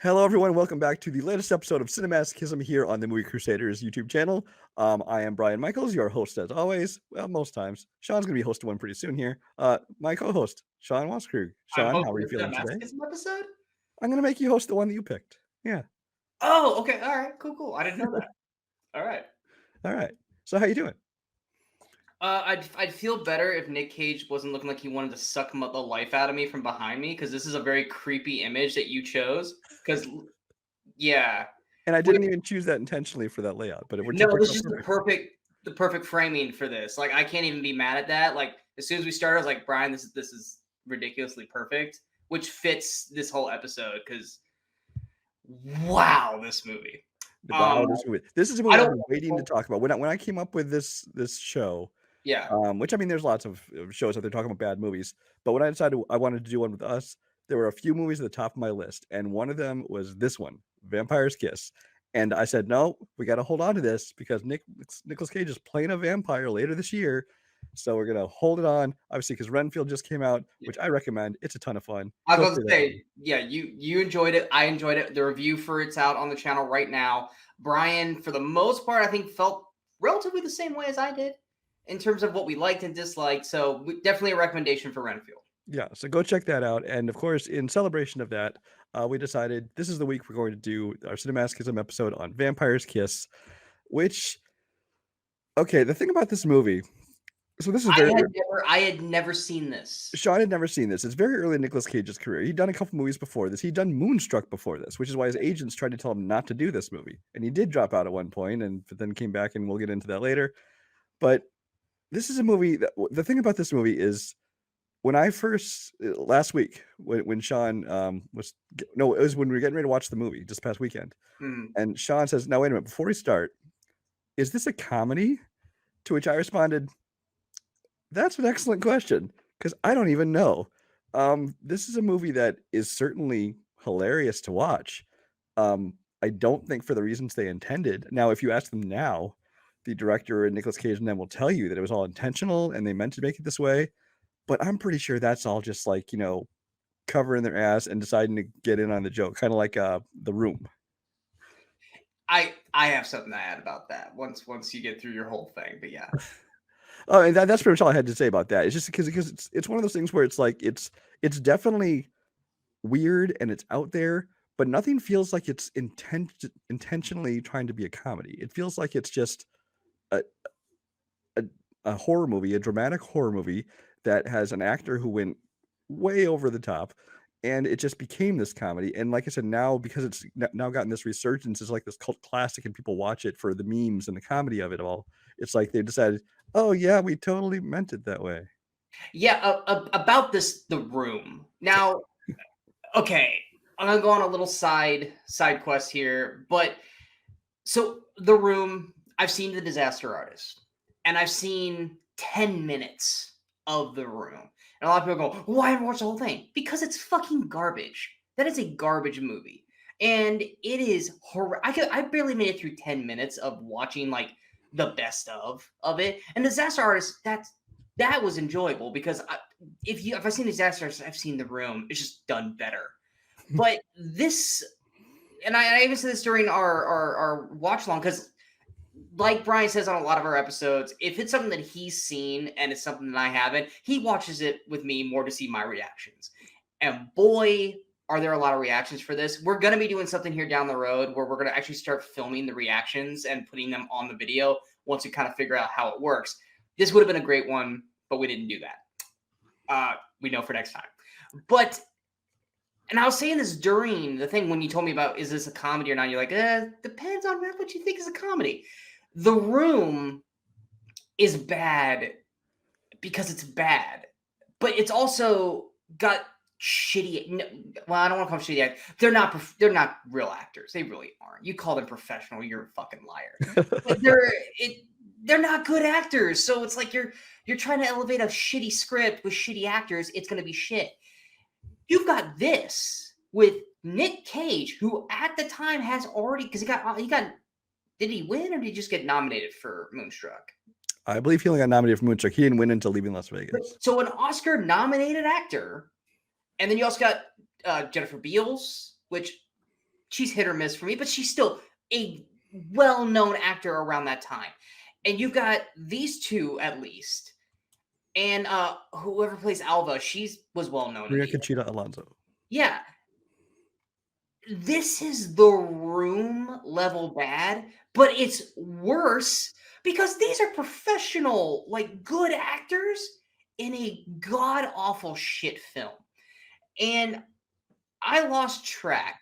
Hello, everyone. Welcome back to the latest episode of CineMasochism here on the Movie Crusaders YouTube channel. I am Brian Michaels, your host as always. Well, most times. Sean's going to be hosting one pretty soon here. My co-host, Sean Waskrug. I'm Sean, how are you hosting a feeling today? masochism episode? I'm going to make you host the one that you picked. Yeah. Oh, okay. All right. Cool. I didn't know that. All right. All right. So how you doing? I'd feel better if Nick Cage wasn't looking like he wanted to suck the life out of me from behind me, because this is a very creepy image that you chose. Because yeah, And I didn't even choose that intentionally for that layout, but it no, worked this out is just perfect. the perfect framing for this. Like, I can't even be mad at that. Like, as soon as we started, I was like, Brian, this is ridiculously perfect, which fits this whole episode. Because wow, this movie. Wow, this is a I movie I've don't. been waiting to talk about. When I came up with this show, Yeah. which I mean, there's lots of shows out there talking about bad movies. But when I decided I wanted to do one with us, there were a few movies at the top of my list, and one of them was this one, Vampire's Kiss. And I said, no, we got to hold on to this because Nicolas Cage is playing a vampire later this year, so we're gonna hold it on. Obviously, because Renfield just came out, which I recommend. It's a ton of fun. I Go was see going to that say, movie. yeah, you enjoyed it. I enjoyed it. The review for it's out on the channel right now. Brian, for the most part, I think felt relatively the same way as I did in terms of what we liked and disliked. So definitely a recommendation for Renfield. Yeah, so go check that out. And of course, in celebration of that, we decided this is the week we're going to do our Cinemasochism episode on Vampire's Kiss, which, okay, the thing about this movie, so this is very, I had never seen this. Sean had never seen this. It's very early in Nicolas Cage's career. He'd done a couple movies before this. He'd done Moonstruck before this, which is why his agents tried to tell him not to do this movie. And he did drop out at one point, and but then came back, and we'll get into that later. But this is a movie that, the thing about this movie is, when I first last week when Sean was no, it was when we were getting ready to watch the movie this past weekend, and Sean says, "Now wait a minute, before we start, is this a comedy?" To which I responded, "That's an excellent question because I don't even know. This is a movie that is certainly hilarious to watch. I don't think for the reasons they intended. Now, if you ask them now, the director and Nicolas Cage and them will tell you that it was all intentional and they meant to make it this way. But I'm pretty sure that's all just like, covering their ass and deciding to get in on the joke, kind of like The Room." I have something to add about that once you get through your whole thing. But yeah. Oh, and that's pretty much all I had to say about that. It's just because it's one of those things where it's like it's definitely weird and it's out there, but nothing feels like it's intentionally trying to be a comedy. It feels like it's just a, a horror movie, a dramatic horror movie that has an actor who went way over the top, and it just became this comedy. And like I said, now because it's now gotten this resurgence, it's like this cult classic, and people watch it for the memes and the comedy of it all. It's like they decided, oh yeah, we totally meant it that way. Yeah, about The Room. Now, okay, I'm gonna go on a little side quest here, but so The Room, I've seen The Disaster Artist, and I've seen 10 minutes of The Room, and a lot of people go, "Why haven't I watched the whole thing?" Because it's fucking garbage. That is a garbage movie, and it is horror. I barely made it through 10 minutes of watching like the best of it, and Disaster Artist, that was enjoyable because if I've seen Disaster Artist, I've seen The Room. It's just done better. But this, and I even said this during our watch along, because like Brian says on a lot of our episodes, if it's something that he's seen and it's something that I haven't, he watches it with me more to see my reactions. And boy, are there a lot of reactions for this. We're going to be doing something here down the road where we're going to actually start filming the reactions and putting them on the video once we kind of figure out how it works. This would have been a great one, but we didn't do that. We know for next time. But, and I was saying this during the thing when you told me about, is this a comedy or not? You're like, depends on what you think is a comedy. The Room is bad because it's bad, but it's also got shitty. Well, I don't want to call them shitty actors. They're not real actors. They really aren't. You call them professional, you're a fucking liar. But they're not good actors. So it's like you're trying to elevate a shitty script with shitty actors. It's gonna be shit. You've got this with Nick Cage, who at the time has already, because he got. Did he win or did he just get nominated for Moonstruck? I believe he only got nominated for Moonstruck. He didn't win until Leaving Las Vegas. So an Oscar-nominated actor, and then you also got Jennifer Beals, which she's hit or miss for me, but she's still a well-known actor around that time. And you've got these two at least. And whoever plays Alva, was well-known. Maria Conchita Alonso. Yeah. This is The Room level bad, but it's worse because these are professional, like, good actors in a god-awful shit film. And I lost track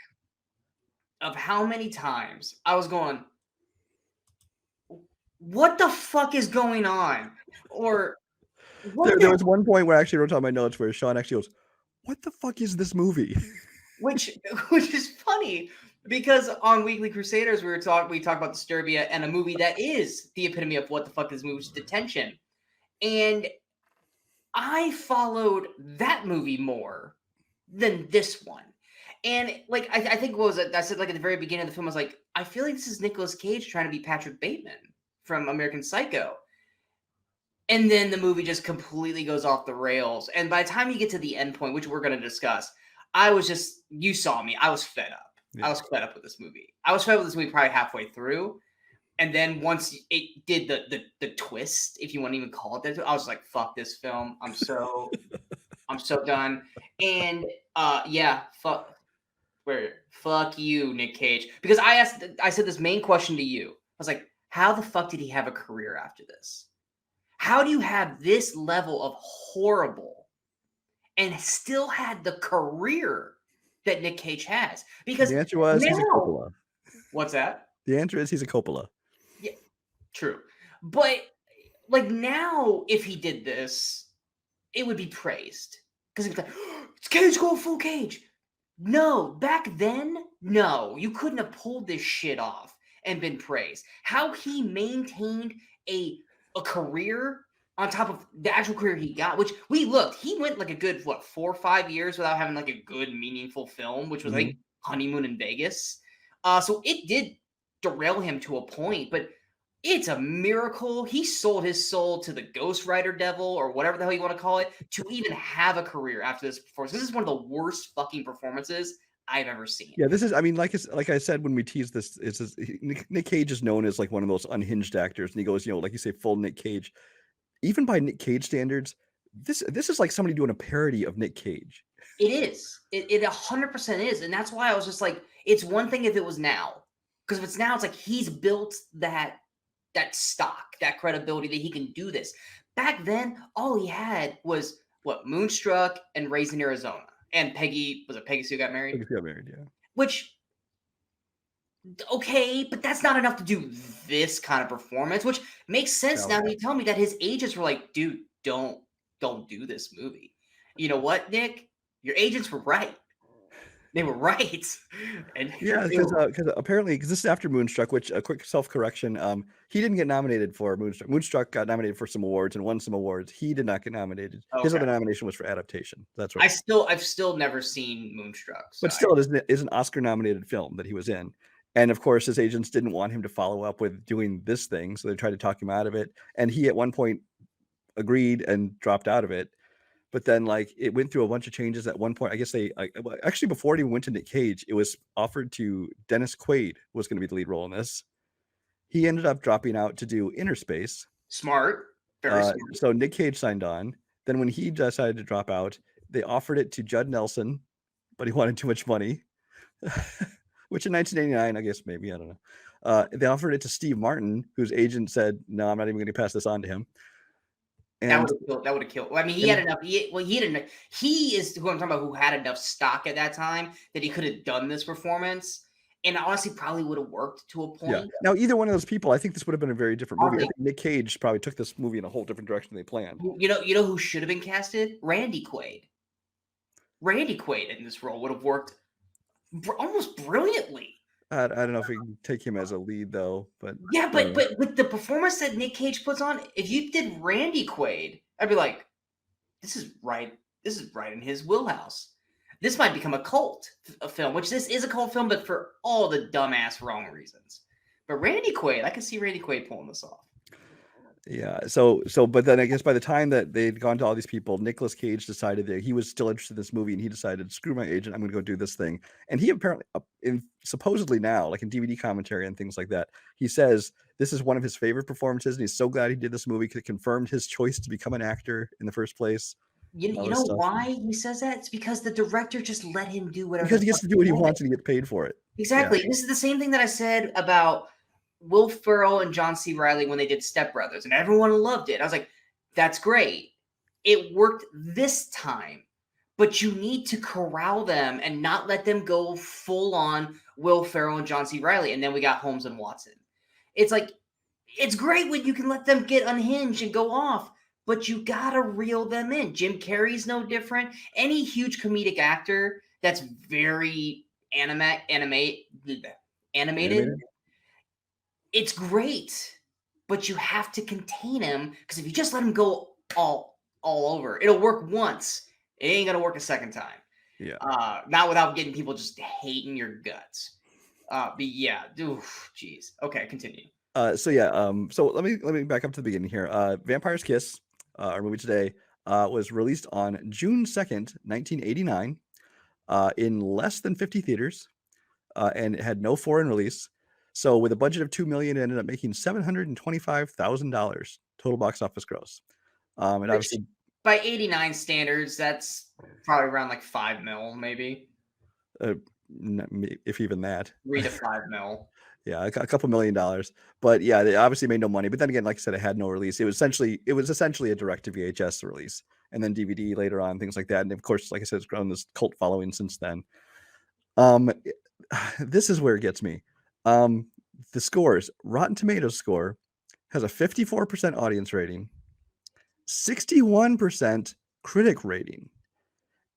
of how many times I was going, what the fuck is going on? Or there was one point where I actually wrote on my notes where Sean actually goes, what the fuck is this movie? which is funny because on Weekly Crusaders we talk about Disturbia and a movie that is the epitome of what the fuck is movie, Detention. And I followed that movie more than this one. And like I think what was it? I said like at the very beginning of the film, I was like, I feel like this is Nicolas Cage trying to be Patrick Bateman from American Psycho. And then the movie just completely goes off the rails. And by the time you get to the end point, which we're going to discuss, I was just, you saw me, I was fed up. Yeah. I was fed up with this movie. I was fed up with this movie probably halfway through. And then once it did the twist, if you want to even call it that, I was like, fuck this film. I'm so done. And yeah, fuck you, Nick Cage. Because I said this main question to you. I was like, how the fuck did he have a career after this? How do you have this level of horrible and still had the career that Nick Cage has? Because the answer was he's a Coppola. What's that? The answer is he's a Coppola. Yeah, true. But like now, if he did this, it would be praised. Because he'd be like, it's Cage going full Cage. No, back then, no. You couldn't have pulled this shit off and been praised. How he maintained a career on top of the actual career he got, which he went like a good, 4 or 5 years without having like a good, meaningful film, which was like Honeymoon in Vegas. So it did derail him to a point, but it's a miracle. He sold his soul to the Ghost Rider devil or whatever the hell you want to call it to even have a career after this performance. This is one of the worst fucking performances I've ever seen. Yeah, this is, I mean, like I said when we teased this, Nick Cage is known as like one of those unhinged actors, and he goes, like you say, full Nick Cage. Even by Nick Cage standards, this is like somebody doing a parody of Nick Cage. It is. It 100% is, and that's why I was just like, it's one thing if it was now, because if it's now, it's like he's built that stock, that credibility that he can do this. Back then, all he had was Moonstruck and Raised in Arizona. And Peggy Sue Got Married? Peggy Sue Got Married, yeah. Which, okay, but that's not enough to do this kind of performance, which makes sense now that you tell me that his agents were like, dude, don't do this movie. You know what, Nick? Your agents were right. They were right. And yeah, because apparently, because this is after Moonstruck, which a quick self-correction, he didn't get nominated for Moonstruck. Moonstruck got nominated for some awards and won some awards. He did not get nominated. Okay. His other nomination was for adaptation. That's right. I've still never seen Moonstruck. So but still, it is an Oscar-nominated film that he was in. And of course, his agents didn't want him to follow up with doing this thing, so they tried to talk him out of it. And he at one point agreed and dropped out of it. But then, like, it went through a bunch of changes at one point. I guess actually, before it even went to Nick Cage, it was offered to Dennis Quaid was going to be the lead role in this. He ended up dropping out to do Inner Space. Smart. Very smart. So Nick Cage signed on. Then when he decided to drop out, they offered it to Judd Nelson, but he wanted too much money. Which in 1989, I guess maybe, I don't know. They offered it to Steve Martin, whose agent said, no, I'm not even going to pass this on to him. And that would have killed. Well, I mean, he had enough. He is who I'm talking about, who had enough stock at that time that he could have done this performance, and honestly, probably would have worked to a point. Yeah. Now, either one of those people, I think this would have been a very different movie. I think Nick Cage probably took this movie in a whole different direction than they planned. You know who should have been casted? Randy Quaid. Randy Quaid in this role would have worked almost brilliantly. I don't know if we can take him as a lead though, but yeah, but with the performance that Nick Cage puts on, if you did Randy Quaid, I'd be like, this is right in his wheelhouse. This might become a cult film, which this is a cult film, but for all the dumbass wrong reasons. But Randy Quaid, I can see Randy Quaid pulling this off. Yeah. But then I guess by the time that they'd gone to all these people, Nicolas Cage decided that he was still interested in this movie, and he decided, screw my agent, I'm going to go do this thing. And he apparently, supposedly now, like in DVD commentary and things like that, he says this is one of his favorite performances, and he's so glad he did this movie because it confirmed his choice to become an actor in the first place. You know why he says that? It's because the director just let him do whatever. Because he gets to do what he wants and he gets paid for it. Exactly. Yeah. This is the same thing that I said about Will Ferrell and John C. Reilly when they did Step Brothers, and everyone loved it. I was like, that's great. It worked this time, but you need to corral them and not let them go full on Will Ferrell and John C. Reilly. And then we got Holmes and Watson. It's like, it's great when you can let them get unhinged and go off, but you gotta reel them in. Jim Carrey's no different. Any huge comedic actor that's very animated, it's great, but you have to contain him, because if you just let him go all over, it'll work once. It ain't gonna work a second time. Yeah. Not without getting people just hating your guts. But yeah, jeez. Okay, continue. So let me back up to the beginning here. Vampire's Kiss, our movie today, was released on June 2nd, 1989, in less than 50 theaters, and it had no foreign release. So with a budget of $2 million, it ended up making $725,000 total box office gross. And which, obviously, by 89 standards, that's probably around like $5 million, maybe. If even that. $3 to $5 million. Yeah, a couple $1 million. But yeah, they obviously made no money. But then again, like I said, it had no release. It was essentially a direct to VHS release, and then DVD later on, things like that. And of course, like I said, it's grown this cult following since then. This is where it gets me. The scores. Rotten Tomatoes score has a 54% audience rating, 61% critic rating,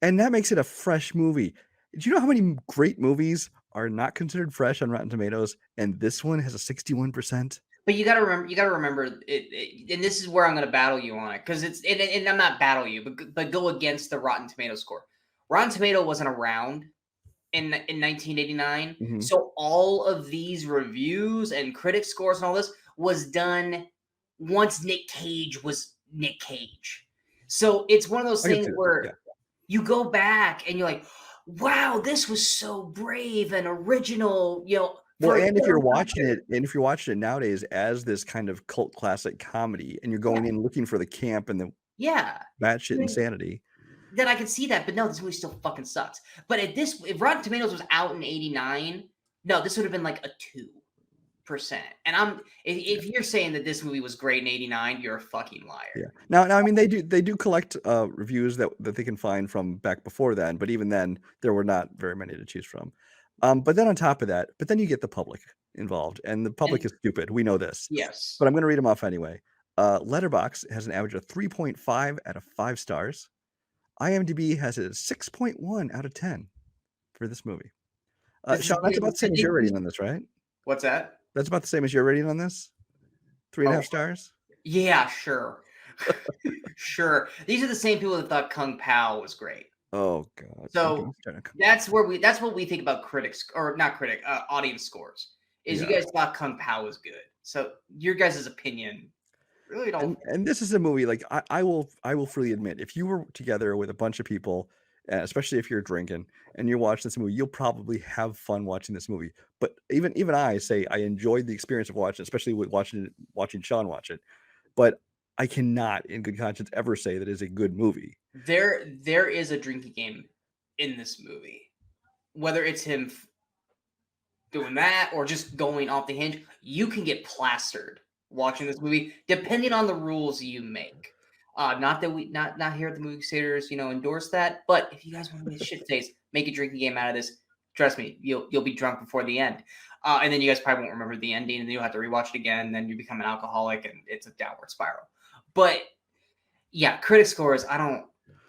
and that makes it a fresh movie. Do you know how many great movies are not considered fresh on Rotten Tomatoes, and this one has a 61%? But you gotta remember it, and this is where I'm gonna battle you on it, because it's and I'm not battle you, but go against the Rotten Tomatoes score. Rotten Tomato wasn't around in 1989, Mhm. so all of these reviews and critic scores and all this was done once Nick Cage was Nick Cage. So it's one of those things where you go back and you're like, wow, this was so brave and original, Well, and if you're watching it nowadays as this kind of cult classic comedy, and you're going in looking for the camp and the batshit insanity, then I can see that. But no, this movie still fucking sucks. But if Rotten Tomatoes was out in 89, no, this would have been like a 2%. And if you're saying that this movie was great in 89, you're a fucking liar. Yeah. Now, I mean, they do collect reviews that they can find from back before then, but even then, there were not very many to choose from. But then on top of that, then you get the public involved, and the public is stupid. We know this. Yes. But I'm going to read them off anyway. Letterboxd has an average of 3.5 out of 5 stars. IMDb has a 6.1 out of 10 for this movie. Sean, that's about the same as your rating on this, right? What's that? That's about the same as your rating on this? 3.5 stars? Yeah, sure. Sure. These are the same people that thought Kung Pao was great. Oh god. So that's what we think about audience scores. Is you guys thought Kung Pao was good. So your guys' opinion really don't. And this is a movie, like I will freely admit, if you were together with a bunch of people, especially if you're drinking and you watch this movie, you'll probably have fun watching this movie. But even I say I enjoyed the experience of watching, especially with watching Sean watch it. But I cannot, in good conscience, ever say that is a good movie. There is a drinking game in this movie, whether it's him doing that or just going off the hinge. You can get plastered watching this movie, depending on the rules you make. Not that we not here at the Movie Crusaders, endorse that. But if you guys want to make a shit face, make a drinking game out of this. Trust me, you'll be drunk before the end, and then you guys probably won't remember the ending, and then you'll have to rewatch it again. And then you become an alcoholic, and it's a downward spiral. But yeah, critic scores,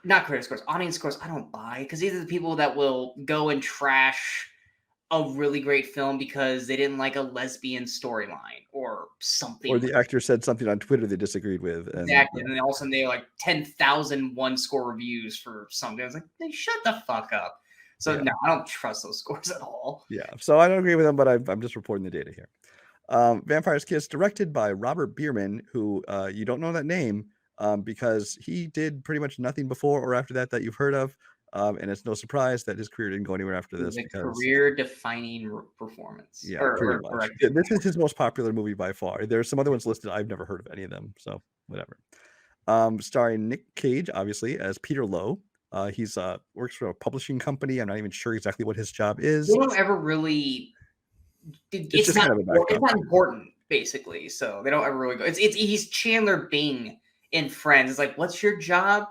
not critic scores, audience scores, I don't buy, because these are the people that will go and trash a really great film because they didn't like a lesbian storyline or something. Or the actor said something on Twitter they disagreed with. Exactly. And then all of a sudden they like 10,000 one-score reviews for something. I was like, hey, shut the fuck up. So no, I don't trust those scores at all. Yeah. So I don't agree with them, but I'm just reporting the data here. Vampire's Kiss, directed by Robert Bierman, who you don't know that name because he did pretty much nothing before or after that you've heard of. And it's no surprise that his career didn't go anywhere after It was this a because career-defining performance. yeah, pretty much. Directing. This is his most popular movie by far. There's some other ones listed. I've never heard of any of them, so whatever. Starring Nick Cage, obviously, as Peter Lowe. He's works for a publishing company. I'm not even sure exactly what his job is. They don't ever really. It's just not. kind of a backup. It's not important, basically. So they don't ever really go. He's Chandler Bing in Friends. It's like, what's your job?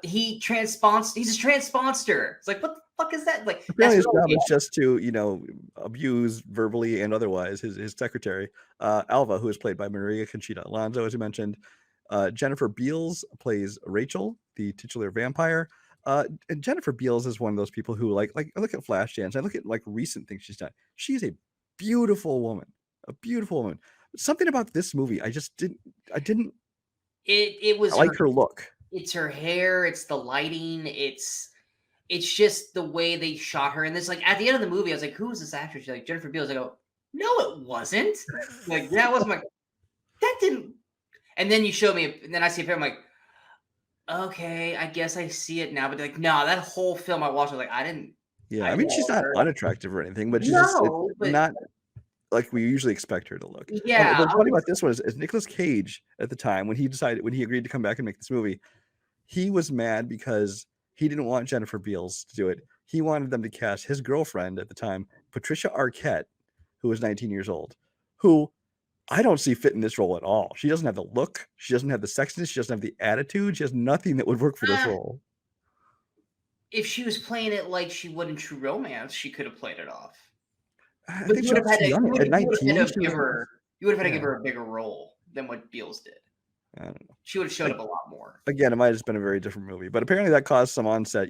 He's a transponster. It's like, what the fuck is that? Like, apparently his job is just to, abuse verbally and otherwise his secretary, Alva, who is played by Maria Conchita Alonso, as you mentioned. Jennifer Beals plays Rachel, the titular vampire. And Jennifer Beals is one of those people who like I look at Flashdance, I look at like recent things she's done. She's a beautiful woman, Something about this movie, I didn't. It was like her look. It's her hair. It's the lighting. It's just the way they shot her. And this, like, at the end of the movie, I was like, who is this actress? She's like, Jennifer Beals. I go, no, it wasn't. Like, that wasn't like, that didn't. And then you show me, and then I see a film, I'm like, okay, I guess I see it now. But like, no, that whole film I watched, I was like, I didn't. Yeah, I mean, she's not unattractive or anything, but she's just but not like we usually expect her to look. Yeah. What's funny about this one is Nicolas Cage at the time when he agreed to come back and make this movie, he was mad because he didn't want Jennifer Beals to do it. He wanted them to cast his girlfriend at the time, Patricia Arquette, who was 19 years old, who I don't see fit in this role at all. She doesn't have the look. She doesn't have the sexiness. She doesn't have the attitude. She has nothing that would work for this role. If she was playing it like she would in True Romance, she could have played it off. I think she was too young. At 19, you would have had to give her a bigger role than what Beals did. I don't know. She would have showed up a lot more. Again, it might have just been a very different movie, but apparently that caused some on-set,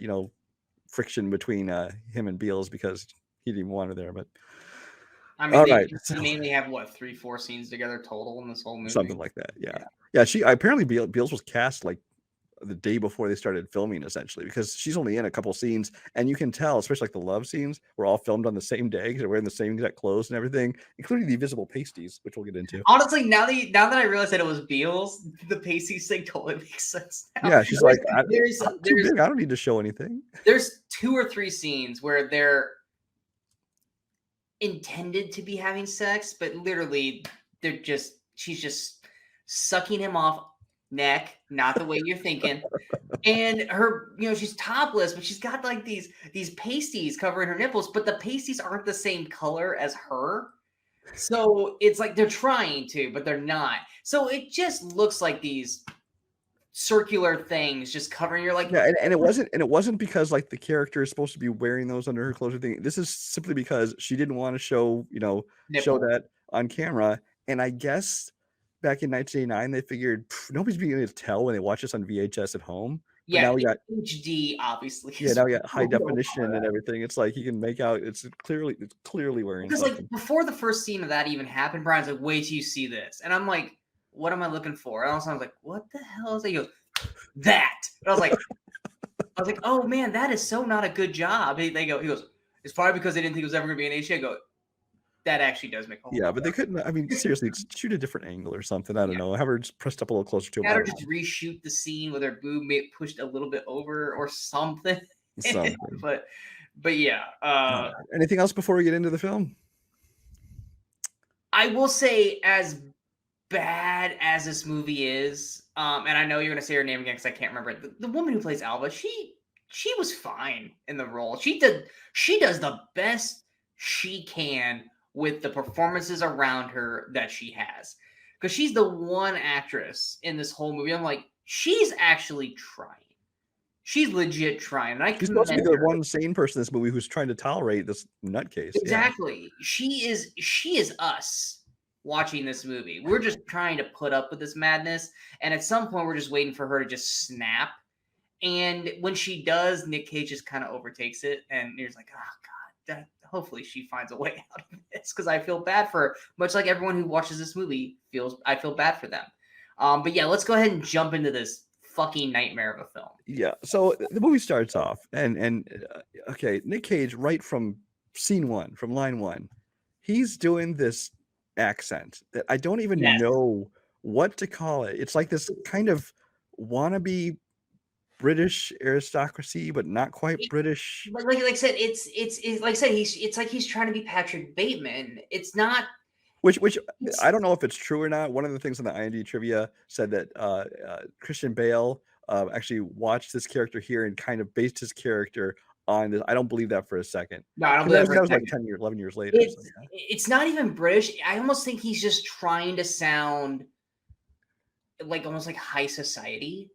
friction between him and Beals because he didn't want her there. But I mean, they mainly have 3-4 scenes together total in this whole movie, something like that. Yeah. She apparently Beals was cast like the day before they started filming, essentially, because she's only in a couple scenes, and you can tell, especially like the love scenes, were all filmed on the same day because they're wearing the same exact clothes and everything, including the invisible pasties, which we'll get into. Honestly, now that I realized that it was Beals, the pasties thing totally makes sense now. Yeah, she's like, I don't need to show anything. There's 2 or 3 scenes where they're intended to be having sex, but literally she's just sucking him off neck, not the way you're thinking. And her, she's topless, but she's got like these pasties covering her nipples, but the pasties aren't the same color as her. So it's like they're trying to, but they're not. So it just looks like these circular things just covering your like. Yeah, and it wasn't because like the character is supposed to be wearing those under her clothes or thing. This is simply because she didn't want to show that on camera. And I guess back in 1989, they figured nobody's being able to tell when they watch this on VHS at home. But now we got HD, obviously. Yeah, now we got high definition and everything. It's like you can make out. It's clearly wearing. Because like before the first scene of that even happened, Brian's like, "Wait till you see this," and I'm like, "What am I looking for?" And also I was like, "What the hell is that?" He goes, "That." And I was like, "Oh man, that is so not a good job." He goes, "It's probably because they didn't think it was ever going to be an HD." I go, that actually does make a whole but they couldn't. I mean, seriously, shoot a different angle or something. I don't know. Have her just pressed up a little closer to it. Or just reshoot the scene with her boob pushed a little bit over or something. But yeah. Anything else before we get into the film? I will say, as bad as this movie is, and I know you're going to say her name again because I can't remember it. The woman who plays Alva, she was fine in the role. She does the best she can with the performances around her that she has. Because she's the one actress in this whole movie. I'm like, she's actually trying. She's legit trying. And she's supposed to be the one sane person in this movie who's trying to tolerate this nutcase. Exactly. Yeah. She is us watching this movie. We're just trying to put up with this madness. And at some point, we're just waiting for her to just snap. And when she does, Nick Cage just kind of overtakes it. And you're just like, oh, God, hopefully she finds a way out of this, because I feel bad for her, much like everyone who watches this movie I feel bad for them. But yeah, let's go ahead and jump into this fucking nightmare of a film. Yeah, so the movie starts off, and okay, Nick Cage, right from scene 1, from line 1, he's doing this accent that I don't even Yes. know what to call it. It's like this kind of wannabe British aristocracy, but not quite It, British. like I said, it's like I said, it's like he's trying to be Patrick Bateman. It's not. Which It's I don't know if it's true or not. One of the things on the IMDb trivia said that Christian Bale actually watched this character here and kind of based his character on this. I don't believe that for a second. no, I don't Because believe that that was for a like second. 10 years, 11 years later. So yeah. It's not even British. I almost think he's just trying to sound like almost like high society.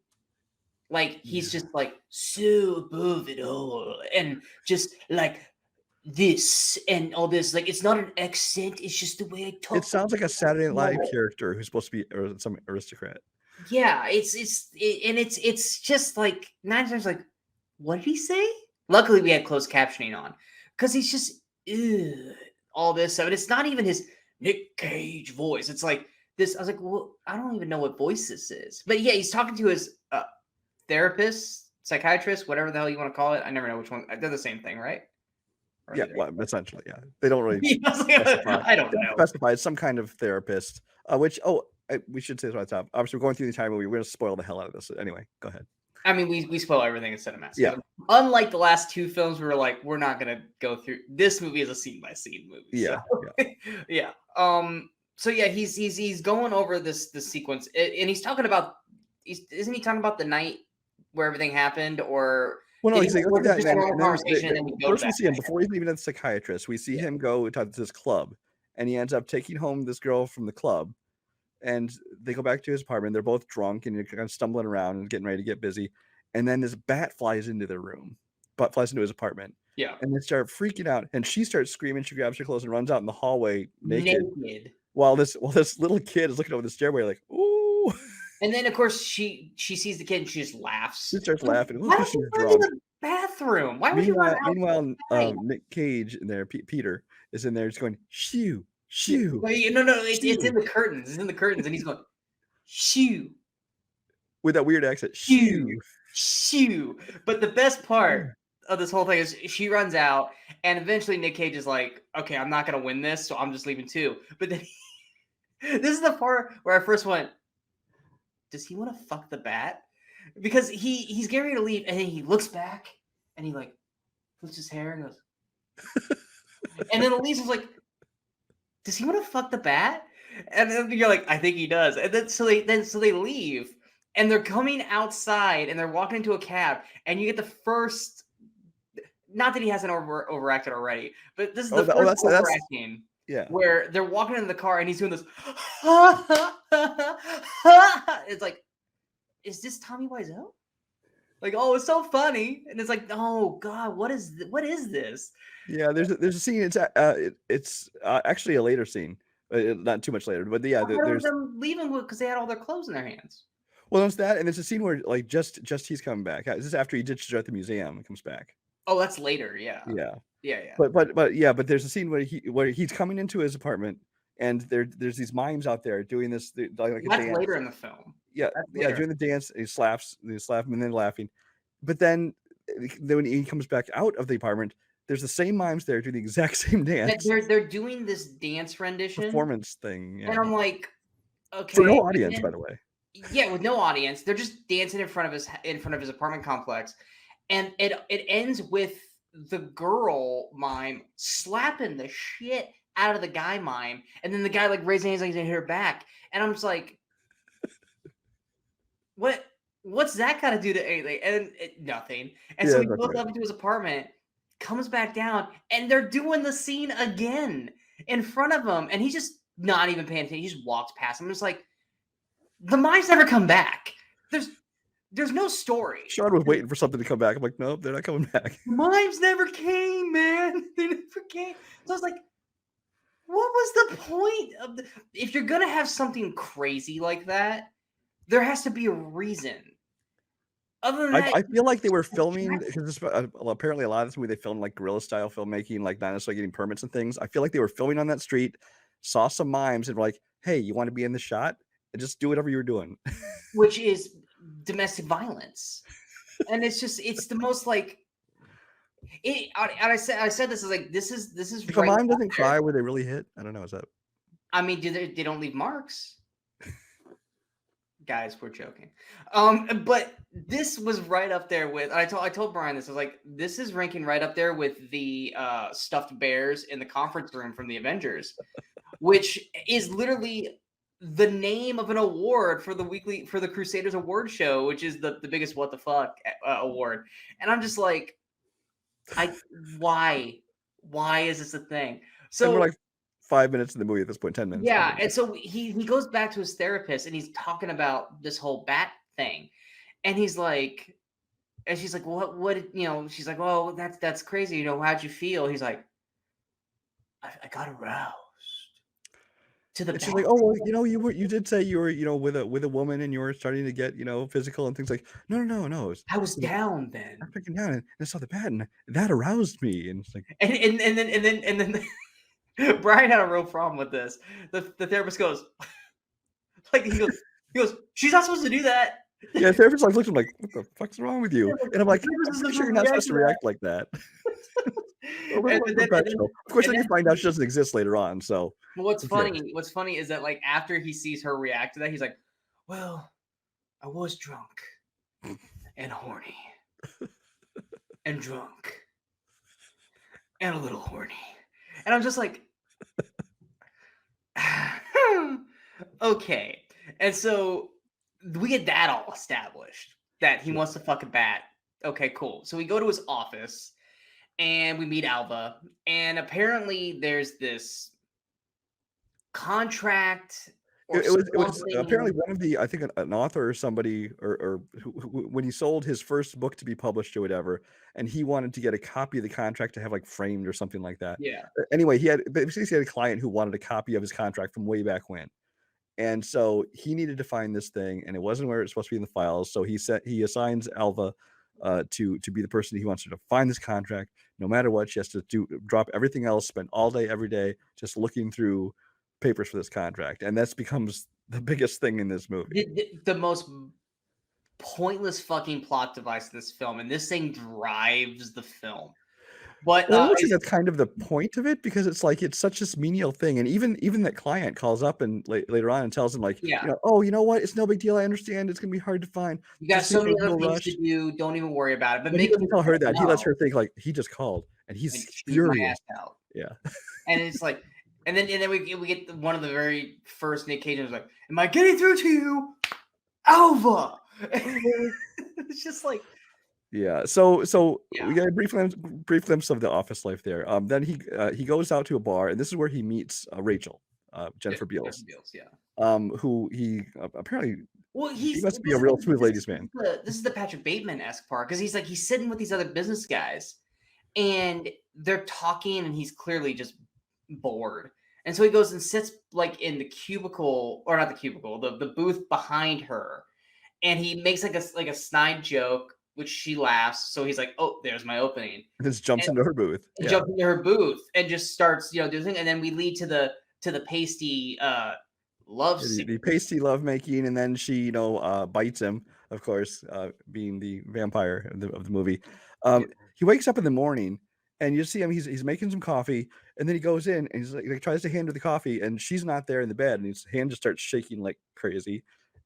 Like he's just like so above it all, and just like this and all this. Like it's not an accent; it's just the way I talk. It sounds like a Saturday Night Live character who's supposed to be some aristocrat. Yeah, it's just like 9 times like, what did he say? Luckily, we had closed captioning on because he's just all this stuff, and it's not even his Nick Cage voice. It's like this. I was like, well, I don't even know what voice this is. But yeah, he's talking to his therapist, psychiatrist, whatever the hell you want to call it. I never know which one. They're the same thing, right? Or Yeah, well, essentially, yeah. They don't really specify. I don't They know. specify it's some kind of therapist, which we should say this right at the top. Obviously, we're going through the entire movie. We're going to spoil the hell out of this. Anyway, go ahead. I mean, we spoil everything in CineMasochism. Yeah. Unlike the last two films, we were like, we're not gonna go through. This movie is a scene by scene movie. Yeah. So, yeah. So yeah, he's going over this sequence, and he's talking about. Isn't he talking about the night where everything happened, or? Well, no, he's like, look at that. Just a normal conversation, and we go first to we that see him night. before he's leaving at the psychiatrist. We see him go to this club, and he ends up taking home this girl from the club, and they go back to his apartment. They're both drunk and kind of stumbling around and getting ready to get busy. And then this bat flies into their room, but flies into his apartment. Yeah. And they start freaking out, and she starts screaming. She grabs her clothes and runs out in the hallway naked. While this little kid is looking over the stairway like, ooh. And then of course she sees the kid and she just laughs. She starts laughing. Why was she running to the bathroom? Why would you run out? Meanwhile, Nick Cage in there, Peter is in there just going shoo, shoo. No, it's in the curtains. It's in the curtains, and he's going shoo with that weird accent. Shoo, shoo. But the best part of this whole thing is she runs out, and eventually Nick Cage is like, "Okay, I'm not gonna win this, so I'm just leaving too." But then this is the part where I first went, does he want to fuck the bat? Because he's getting ready to leave, and then he looks back and he like puts his hair and goes, and then Elise was like, does he want to fuck the bat? And then you're like, I think he does. And then so they leave, and they're coming outside, and they're walking into a cab, and you get the first. Not that he hasn't overacted already, but this is the first overacting. Yeah. Where they're walking in the car and he's doing this. It's like, is this Tommy Wiseau? Like, oh, it's so funny, and it's like, oh god, what is this? Yeah, there's a scene. It's actually a later scene, not too much later, but yeah, there's them leaving because they had all their clothes in their hands. Well, there's that, and there's a scene where like just he's coming back. This is after he ditches her at the museum and comes back. Oh, that's later. Yeah. Yeah. But there's a scene where he's coming into his apartment, and there's these mimes out there doing this. Like that's later in the film. Yeah, doing the dance. They slap him, and then laughing. But then when he comes back out of the apartment, there's the same mimes there doing the exact same dance. They're doing this dance rendition performance thing, yeah. And I'm like, okay, for no audience, by the way. Yeah, with no audience, they're just dancing in front of his apartment complex. And it ends with the girl mime slapping the shit out of the guy mime, and then the guy like raising his hands like to hit her back, and I'm just like, what's that got to do to anything? And nothing. And so he goes up into his apartment, comes back down, and they're doing the scene again in front of him, and he's just not even paying attention. He just walks past him. I'm just like, the mimes never come back. There's no story. Sean was waiting for something to come back. I'm like, nope, they're not coming back. Mimes never came, man. They never came. So I was like, what was the point of if you're gonna have something crazy like that, there has to be a reason. Other than that, I feel like they were filming because apparently a lot of this movie they filmed like guerrilla style filmmaking, like not necessarily getting permits and things. I feel like they were filming on that street, saw some mimes, and were like, "Hey, you want to be in the shot? And just do whatever you were doing." Which is domestic violence, and it's the most like. I said this is like this is. If a mime doesn't cry, were they really hit? I don't know. Is that? I mean, they don't leave marks. Guys, we're joking. But this was right up there with. I told Brian this. I was like, this is ranking right up there with the stuffed bears in the conference room from the Avengers, which is literally the name of an award for the Crusaders award show, which is the biggest what the fuck award. And I'm just like, why is this a thing? And we're So like 5 minutes in the movie at this point, 10 minutes. yeah, and so he goes back to his therapist and he's talking about this whole bat thing, and he's like, and she's like, what she's like, well, that's crazy, how'd you feel? He's like, I got aroused to the And she's bat. like, "Oh, well, you did say you were, with a woman and you were starting to get, physical and things like, no, it was, I was it was down then. I'm freaking down and I saw the bat and that aroused me." And it's like, And then Brian had a real problem with this. The therapist goes, like he goes, she's not supposed to do that. yeah, the therapist like looks at him like, "What the fuck's wrong with you?" And I'm like, The "I'm therapist pretty isn't sure you're not supposed to react that. like that." A And little then- unprofessional. Of course, and then you find out she doesn't exist later on. So What's who cares? funny is that like after he sees her react to that, he's like, well, I was drunk and horny and drunk and a little horny. And I'm just like, okay. And so we get that all established that he wants to fuck a bat. Okay, cool. So we go to his office and we meet Alva. And apparently there's this contract. It was something. apparently one of the, I think an author or somebody or who, when he sold his first book to be published or whatever, and he wanted to get a copy of the contract to have like framed or something like that. Yeah. Anyway, he had a client who wanted a copy of his contract from way back when. And so he needed to find this thing, and it wasn't where it's supposed to be in the files. So he assigns Alva to be the person he wants her to find this contract. No matter what, she has to drop everything else, spend all day, every day, just looking through papers for this contract, and that becomes the biggest thing in this movie. The most pointless fucking plot device in this film, and this thing drives the film. But Well, I would say that's kind of the point of it, because it's like it's such this menial thing, and even that client calls up and later on and tells him like, yeah, "Oh, you know what? It's no big deal. I understand. It's gonna be hard to find. you got Just so take many a other little things rush." to do. Don't even worry about it. But he doesn't tell her that. He lets her think like he just called and he's shoot my furious. ass out. Yeah. And it's like, and then we get one of the very first Nick Cage was like, "Am I getting through to you, Alva?" It's just like, Yeah. So Yeah. we got a brief glimpse of the office life there. Then he goes out to a bar, and this is where he meets Rachel, Jennifer Beals, yeah. who he apparently Well, she must be a real smooth ladies man. This is the Patrick Bateman-esque part, because he's sitting with these other business guys, and they're talking, and he's clearly just bored. And so he goes and sits like in the cubicle, or not the cubicle, the booth behind her, and he makes like a snide joke, which she laughs. So he's like, "Oh, there's my opening." And just jumps into her booth. Yeah. Jumps into her booth and just starts, doing the thing, and then we lead to the pasty love scene. The pasty lovemaking, and then she, bites him, of course, being the vampire of the movie. He wakes up in the morning, and you see him. He's making some coffee, and then he goes in and he's like tries to hand her the coffee, and she's not there in the bed, and his hand just starts shaking like crazy.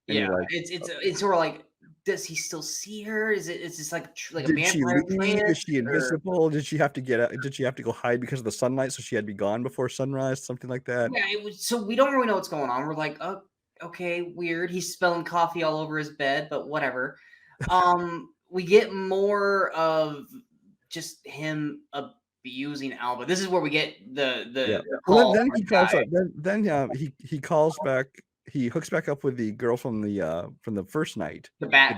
And Yeah, like, it's sort of like, does he still see her? Is this like a did she vampire leave? Is she trance, or- invisible? Did she have to get out? Did she have to go hide because of the sunlight, so she had to be gone before sunrise? Something like that. Yeah, so we don't really know what's going on. We're like, oh, okay, weird. He's spilling coffee all over his bed, but whatever. We get more of just him abusing Alba. This is where we get the Well, call. then he calls up. Then he calls back. He hooks back up with the girl from the first night. The bat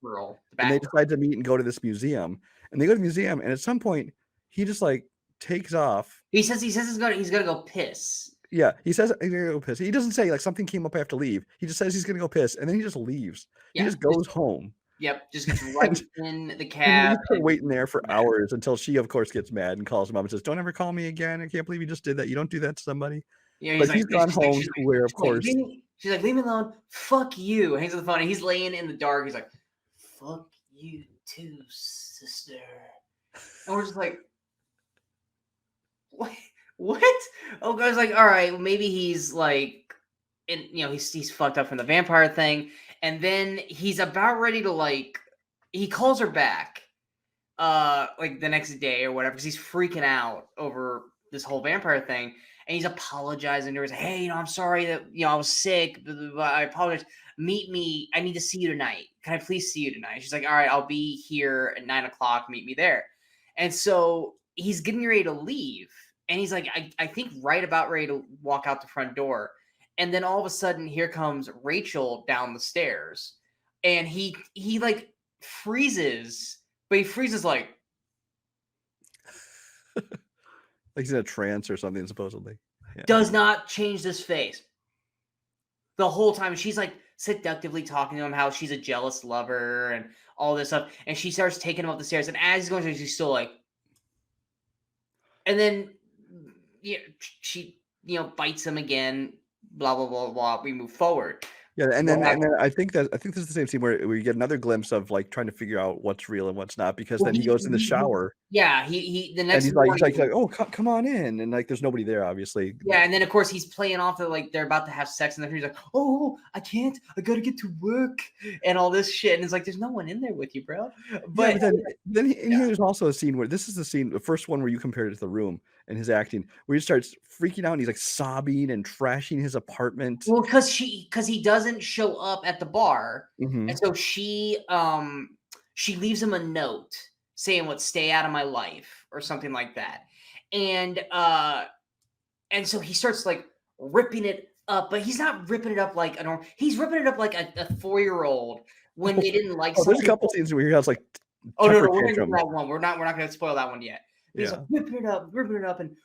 girl. And they decide to meet and go to this museum. And they go to the museum, and at some point, he just like takes off. He says he's gonna go piss. Yeah, he says he's gonna go piss. He doesn't say like something came up, I have to leave. He just says he's gonna go piss, and then he just leaves. Yeah, he just goes home. Yep, just gets right in the cab. And he's waiting there for hours until she, of course, gets mad and calls him up and says, "Don't ever call me again. I can't believe you just did that. You don't do that to somebody." Yeah, but he's gone home to where, of course. She's like, "Leave me alone. Fuck you." Hangs up the phone, and he's laying in the dark. He's like, "Fuck you too, sister." And we're just like, what? Oh, I was like, all right, well, maybe he's like, and he's fucked up from the vampire thing, and then he's about ready to like, he calls her back, like the next day or whatever, because he's freaking out over this whole vampire thing, and he's apologizing to her. He's like, hey, I'm sorry that I was sick. Blah, blah, blah. I apologize. Meet me. I need to see you tonight. Can I please see you tonight? She's like, all right, I'll be here at 9:00. Meet me there. And so he's getting ready to leave, and he's like, I think right about ready to walk out the front door, and then all of a sudden, here comes Rachel down the stairs, and he like freezes, but he freezes like he's in a trance or something, supposedly. Yeah. Does not change this face the whole time. She's like seductively talking to him, how she's a jealous lover and all this stuff, and she starts taking him up the stairs, and as he's going through, she's still like, and then she bites him again, blah blah blah blah. We move forward. Yeah, and then I think this is the same scene where we get another glimpse of like trying to figure out what's real and what's not, because then he goes in the shower. Yeah, he the next and he's like, oh, come on in, and like there's nobody there, obviously. Yeah, and then of course he's playing off that like they're about to have sex, and then he's like, oh, I can't, I gotta get to work and all this shit, and it's like there's no one in there with you, bro. But here's also a scene where this is the first one where you compared it to The Room and his acting, where he starts freaking out and he's like sobbing and trashing his apartment. Well, because he doesn't show up at the bar, and so she leaves him a note saying what, stay out of my life or something like that, and so he starts like ripping it up, but he's not ripping it up like a normal. He's ripping it up like a 4-year-old when they didn't like. There's a couple scenes where he has like. Oh no, we're gonna get that one. We're not gonna spoil that one yet. He's like ripping it up, and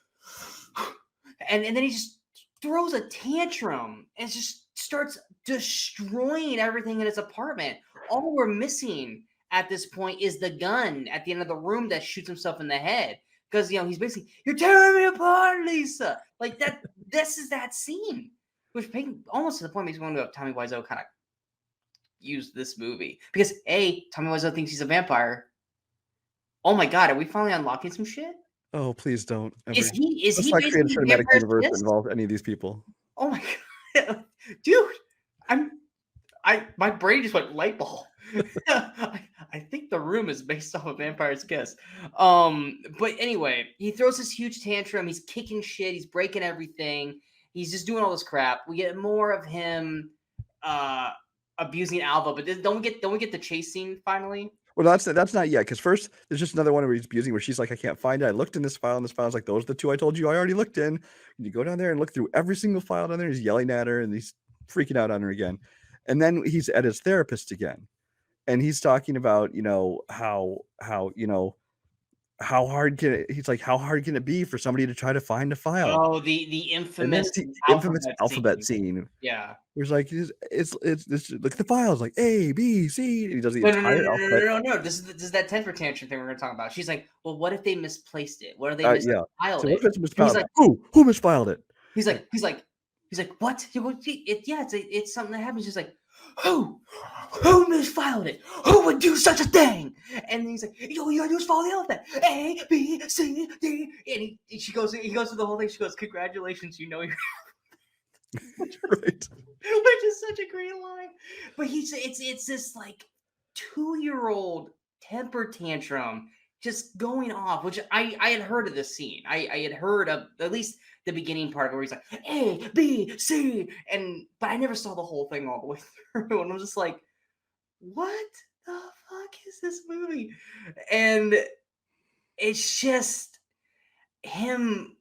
then he just throws a tantrum and just starts destroying everything in his apartment. All we're missing at this point is the gun at the end of the room that shoots himself in the head. Because he's basically, you're tearing me apart, Lisa. Like that. This is that scene, which almost to the point makes me wonder if Tommy Wiseau kind of used this movie, because Tommy Wiseau thinks he's a vampire. Oh my god, are we finally unlocking some shit? Oh, please don't. Ever. Is he create a cinematic universe that involves any of these people? Oh my god, dude! My brain just went light bulb. I think The Room is based off of Vampire's Kiss. But anyway, he throws this huge tantrum. He's kicking shit. He's breaking everything. He's just doing all this crap. We get more of him abusing Alva, but don't we get the chase scene finally? Well, that's not yet, because first there's just another one where he's abusing, where she's like, I can't find it. I looked in this file, and this file's like, those are the two I told you I already looked in. And you go down there and look through every single file down there. He's yelling at her, and he's freaking out on her again. And then he's at his therapist again, and he's talking about how hard can it be for somebody to try to find a file? Oh, the infamous alphabet scene. Yeah. Where's like it's look at the files, like A, B, C. And he does the entire alphabet. No. This is that temper tantrum thing we're gonna talk about. She's like, well, what if they misplaced it? What if they misfiled it? He's like, who misfiled it? He's like, what? It's something that happens. She's like, who misfiled it? Who would do such a thing? And he's like, you gotta just follow the alphabet. A, B, C, D. And he goes through the whole thing. She goes, congratulations, you know you're right. Which is such a great line. But it's this like 2-year-old temper tantrum just going off, which I had heard of this scene. I had heard of at least the beginning part of it where he's like A, B, C, but I never saw the whole thing all the way through, and I'm just like, what the fuck is this movie? And it's just him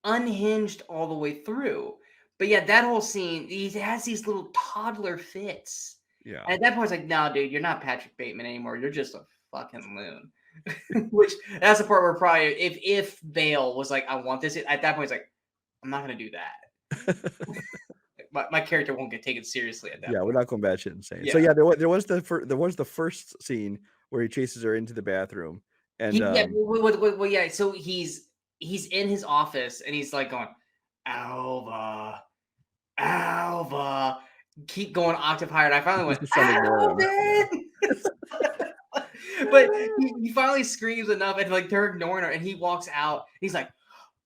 unhinged all the way through. But yeah, that whole scene, he has these little toddler fits. Yeah. And at that point, it's like, no, dude, you're not Patrick Bateman anymore. You're just a fucking loon. Which that's the part where probably if Bale was like, I want this, at that point, it's like, I'm not gonna do that. my character won't get taken seriously at that. Yeah, point. we're not going batshit insane. Yeah. So yeah, there was the first scene where he chases her into the bathroom, and yeah. So he's in his office and he's like going, Alva, keep going octave higher. And I finally went, Alvin! But he finally screams enough, and like they're ignoring her, and he walks out. And he's like,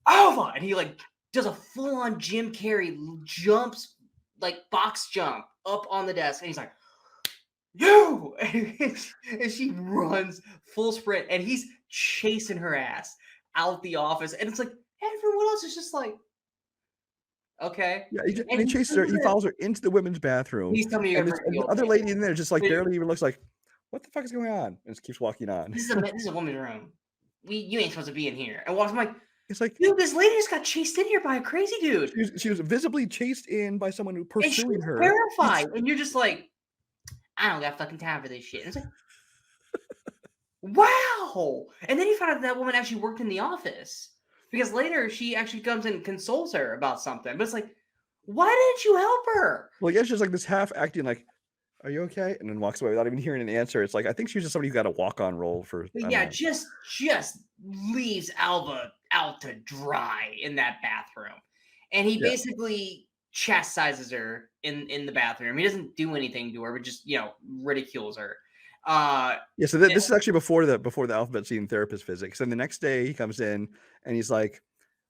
Alva, and he like does a full on Jim Carrey jumps like box jump up on the desk, and he's like, "You!" and she runs full sprint, and he's chasing her ass out the office, and it's like everyone else is just like, "Okay," Yeah, and and he chases her. He follows her into the women's bathroom, Please tell me you're and gonna this bring and the the old other man. lady in there just like Wait, barely even looks like, "What the fuck is going on?" And just keeps walking on. this is a woman's room. You ain't supposed to be in here. And walks. I'm like, It's like dude, this lady just got chased in here by a crazy dude, she was visibly chased in by someone who and she's pursuing her. terrified. And you're just like, I don't got fucking time for this shit. And it's like, wow. And then you find out that woman actually worked in the office because later she actually comes and consoles her about something. But it's like, why didn't you help her? Well, I guess she's like this half acting like, "Are you okay?" And then walks away without even hearing an answer. It's like I think she was just somebody who got a walk-on role for. But I don't yeah, know. just leaves Alva out to dry in that bathroom. And he Yeah. basically chastises her in the bathroom. He doesn't do anything to her, but just, ridicules her. Yeah, so this is actually before the alphabet scene therapist physics. And the next day he comes in and he's like,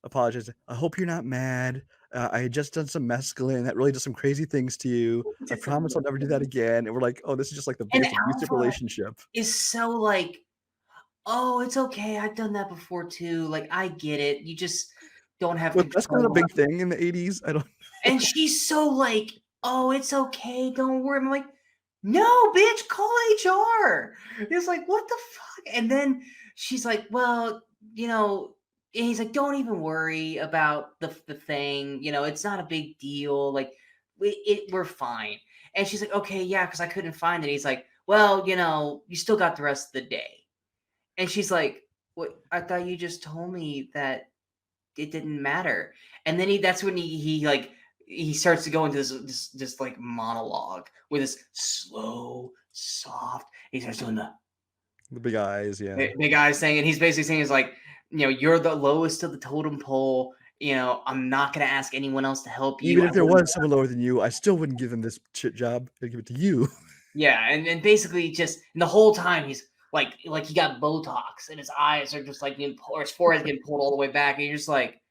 apologizing. "I hope you're not mad. I had just done some mescaline that really does some crazy things to you. I promise I'll never do that again." And we're like, "Oh, this is just like the and biggest abusive Alva relationship." is so like, oh, it's okay. I've done that before too. Like, I get it. You just don't have Was mescaline a control. big thing in the 80s? I don't. And she's so like, oh, it's okay. Don't worry. I'm like, no, bitch, call HR. It's like, what the fuck? And then she's like, well, and he's like, don't even worry about the thing. It's not a big deal. Like, we're fine. And she's like, okay, yeah, because I couldn't find it. He's like, well, you still got the rest of the day. And she's like, what? I thought you just told me that it didn't matter. And then that's when he starts to go into this like monologue with this slow, soft. He starts doing the big eyes, yeah. big eyes thing, and he's basically saying is like, you're the lowest of the totem pole. I'm not gonna ask anyone else to help you. Even if there was someone lower than you, I still wouldn't give him this shit job. I'd give it to you. Yeah, and basically and the whole time he's like he got Botox, and his eyes are just like or his forehead's getting pulled all the way back, and you're just like,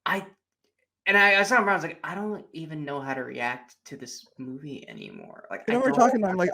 I saw him around. I was like, I don't even know how to react to this movie anymore. Like, We're talking. I'm like,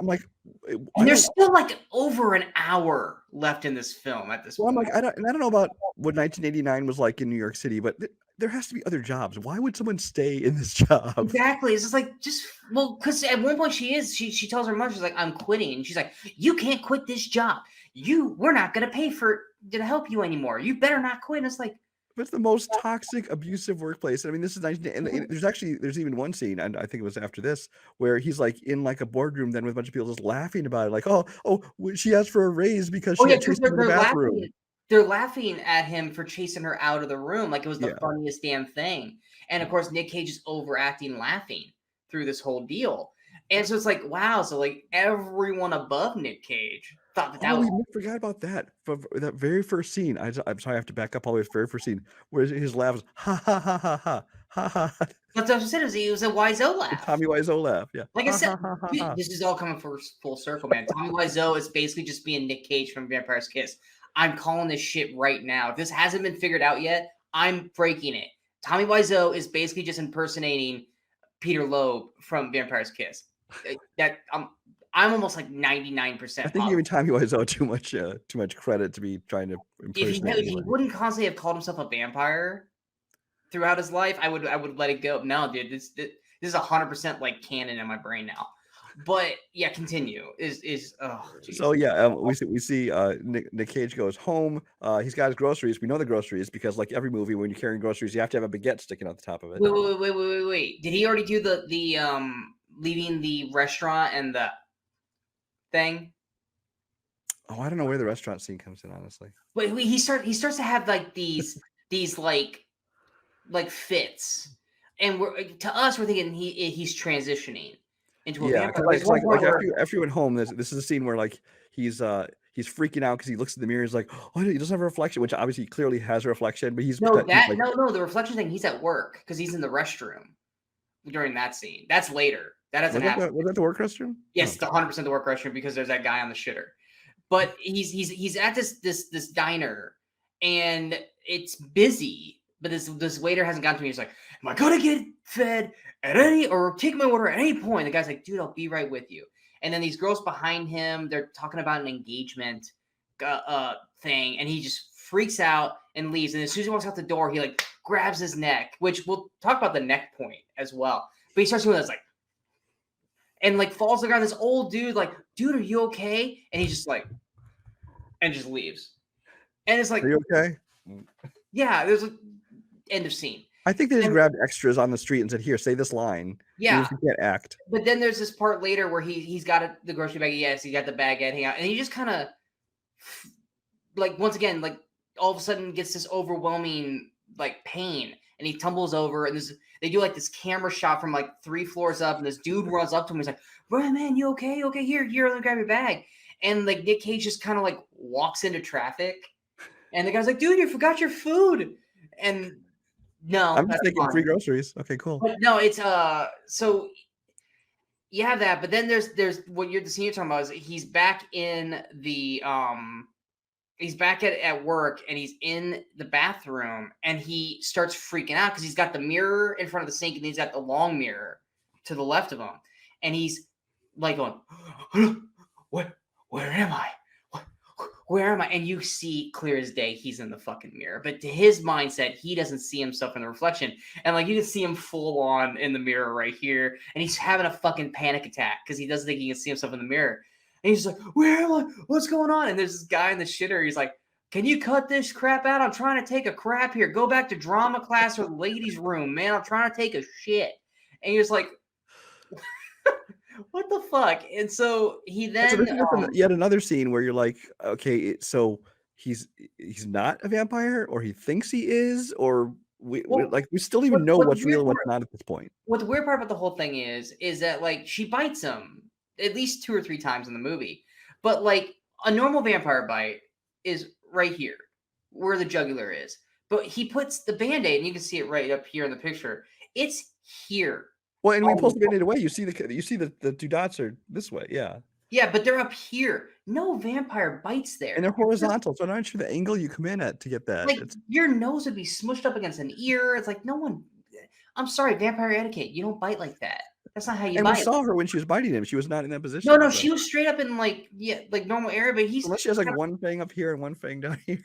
and there's still like over an hour left in this film at this well, I'm point. like, I don't know about what 1989 was like in New York City, but there has to be other jobs. Why would someone stay in this job? Exactly. It's just like, because at one point she tells her mother, she's like, I'm quitting. And she's like, you can't quit this job. We're not going to pay to help you anymore. You better not quit. And it's like, It's the most toxic, abusive workplace. I mean, this is 19, and there's even one scene, and I think it was after this, where he's like in like a boardroom then with a bunch of people just laughing about it, like, oh, she asked for a raise because she got chased into the bathroom. They're laughing at him for chasing her out of the room like it was the Yeah. funniest damn thing. And of course, Nick Cage is overacting laughing through this whole deal. And so it's like, wow, so like everyone above Nick Cage thought that was. We forgot about that. For that very first scene. I'm sorry, I have to back up all the way to the very first scene where his laugh was ha ha ha ha ha ha ha. That's what I said. It was a Wiseau laugh. Tommy Wiseau laugh. Yeah. Like I said, this is all coming full circle, man. Tommy Wiseau is basically just being Nick Cage from Vampire's Kiss. I'm calling this shit right now. If this hasn't been figured out yet, I'm breaking it. Tommy Wiseau is basically just impersonating Peter Loeb from Vampire's Kiss. I'm almost like 99%. I think you're giving Tommy Wiseau too much credit to be trying to impersonate. If he wouldn't constantly have called himself a vampire throughout his life, I would let it go. No, dude, this is 100% like canon in my brain now. But yeah, continue. So yeah, we see Nick Cage goes home. He's got his groceries. We know the groceries because like every movie, when you're carrying groceries, you have to have a baguette sticking out the top of it. Wait. Did he already do the leaving the restaurant and the thing? Oh, I don't know where the restaurant scene comes in, honestly. Wait, he starts to have like these like fits, and we're thinking he's transitioning into a vampire. Like after you went home, this is a scene where like he's freaking out because he looks in the mirror. He's like, oh, he doesn't have a reflection, which obviously clearly has a reflection, but he's the reflection thing. He's at work because he's in the restroom during that scene. That's later. That doesn't happen. Was that the work restroom? Yes, it's 100% the work restroom because there's that guy on the shitter. But he's at this diner, and it's busy. But this waiter hasn't gotten to me. He's like, "Am I gonna get fed at any or take my order at any point?" The guy's like, "Dude, I'll be right with you." And then these girls behind him, they're talking about an engagement thing, and he just freaks out and leaves. And as soon as he walks out the door, he like grabs his neck, which we'll talk about the neck point as well. But he starts doing this like, and like falls to the ground. This old dude, like, "Dude, are you okay?" And he's just like, and just leaves. And it's like, Are you okay? yeah, there's like end of scene. I think they just grabbed extras on the street and said, "Here, say this line." Yeah, you can't act. But then there's this part later where he's got the grocery bag. Yes, he got the bag and hang out, and he just kind of like once again like all of a sudden gets this overwhelming like pain, and he tumbles over, and they do like this camera shot from like 3 floors up, and this dude runs up to him. He's like, "Bro, man, you okay? Okay, here, let me grab your bag." And like Nick Cage just kind of like walks into traffic, and the guy's like, "Dude, you forgot your food." And no, I'm just thinking free groceries. Okay, cool. But no, it's so you have that, but then there's what the scene you're talking about is he's back in the he's back at work, and he's in the bathroom, and he starts freaking out because he's got the mirror in front of the sink, and he's got the long mirror to the left of him, and he's like going, where am I? Where am I? And you see clear as day he's in the fucking mirror. But to his mindset, he doesn't see himself in the reflection. And like you just see him full on in the mirror right here. And he's having a fucking panic attack because he doesn't think he can see himself in the mirror. And he's like, "Where am I? What's going on?" And there's this guy in the shitter. He's like, "Can you cut this crap out? I'm trying to take a crap here. Go back to drama class or the ladies' room, man. I'm trying to take a shit." And he's like, what the fuck? And so he then yet another scene where you're like, okay, so he's not a vampire, or he thinks he is, or we still even know what's real and what's not at this point. What the weird part about the whole thing is that like she bites him at least 2 or 3 times in the movie, but like a normal vampire bite is right here where the jugular is, but he puts the band-aid, and you can see it right up here in the picture. It's here. Well, and when he pulls the band-aid away, you see the 2 dots are this way, yeah. Yeah, but they're up here. No vampire bites there. And they're horizontal, so I'm not sure the angle you come in at to get that. Like your nose would be smushed up against an ear. It's like no one. I'm sorry, vampire etiquette. You don't bite like that. That's not how you bite. And we saw her when she was biting him. She was not in that position. No, she was straight up in like normal area. But unless she has like one fang up here and one fang down here.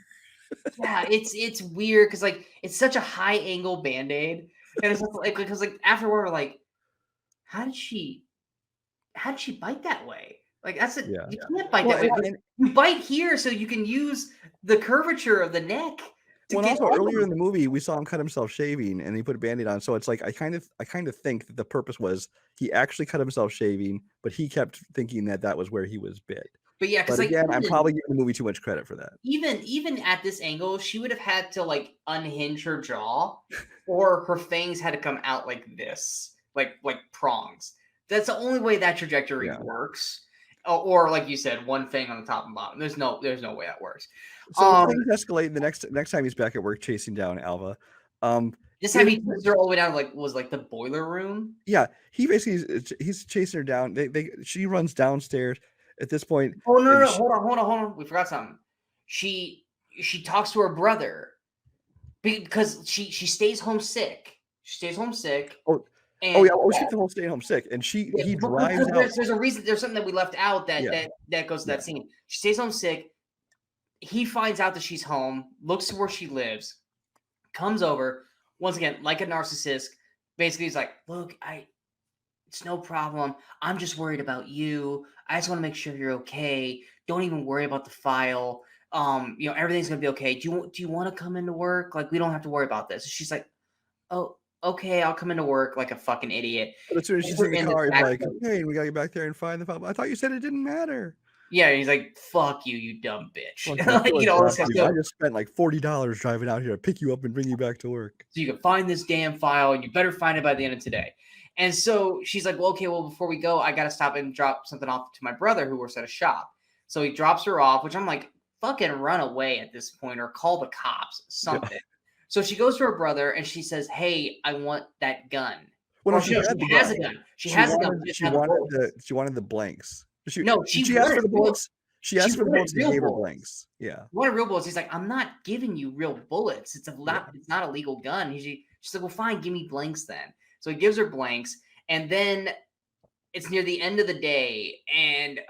Yeah, it's weird because like it's such a high angle band-aid, and it's like because like afterward we're like, how did she bite that way? Like that's you can't bite that way. You bite here so you can use the curvature of the neck. Well, also earlier in the movie, we saw him cut himself shaving, and he put a band-aid on. So it's like I kind of think that the purpose was he actually cut himself shaving, but he kept thinking that was where he was bit. But yeah, because like, again, I'm probably giving the movie too much credit for that. Even at this angle, she would have had to like unhinge her jaw, or her fangs had to come out like this, like prongs. That's the only way that trajectory works. Or like you said, one fang on the top and bottom. There's no way that works. So things escalate the next time he's back at work chasing down Alva. This time he takes her all the way down was the boiler room. Yeah, he basically he's chasing her down. She runs downstairs at this point. Oh no, hold on. We forgot something. She talks to her brother because she stays home sick. And, she's the whole staying home sick, and he drives out. There's a reason. There's something that we left out that goes to that scene. She stays home sick. He finds out that she's home, looks to where she lives, comes over once again like a narcissist. Basically, he's like, "Look, it's no problem. I'm just worried about you. I just want to make sure you're okay. Don't even worry about the file. Everything's gonna be okay. Do you want to come into work? Like, we don't have to worry about this." She's like, "Oh, okay, I'll come into work like a fucking idiot." But as soon as she's in the car, he's like, "Hey, we gotta get back there and find the file. I thought you said it didn't matter." Yeah, he's like, "Fuck you, you dumb bitch." I just spent like $40 driving out here to pick you up and bring you back to work. So you can find this damn file, and you better find it by the end of today. And so she's like, "Well, okay, before we go, I got to stop and drop something off to my brother who works at a shop." So he drops her off, which I'm like, fucking run away at this point or call the cops, something. Yeah. So she goes to her brother and she says, "Hey, I want that gun." Well, she has a gun. She wanted the blanks. She asked for the bullets. She asked for the bullets, he gave her bullets. blanks. Yeah. You wanted real bullets. He's like, I'm not giving you real bullets. It's Yeah. not a legal gun. She's like, well, fine, give me blanks then. So he gives her blanks, and then it's near the end of the day, and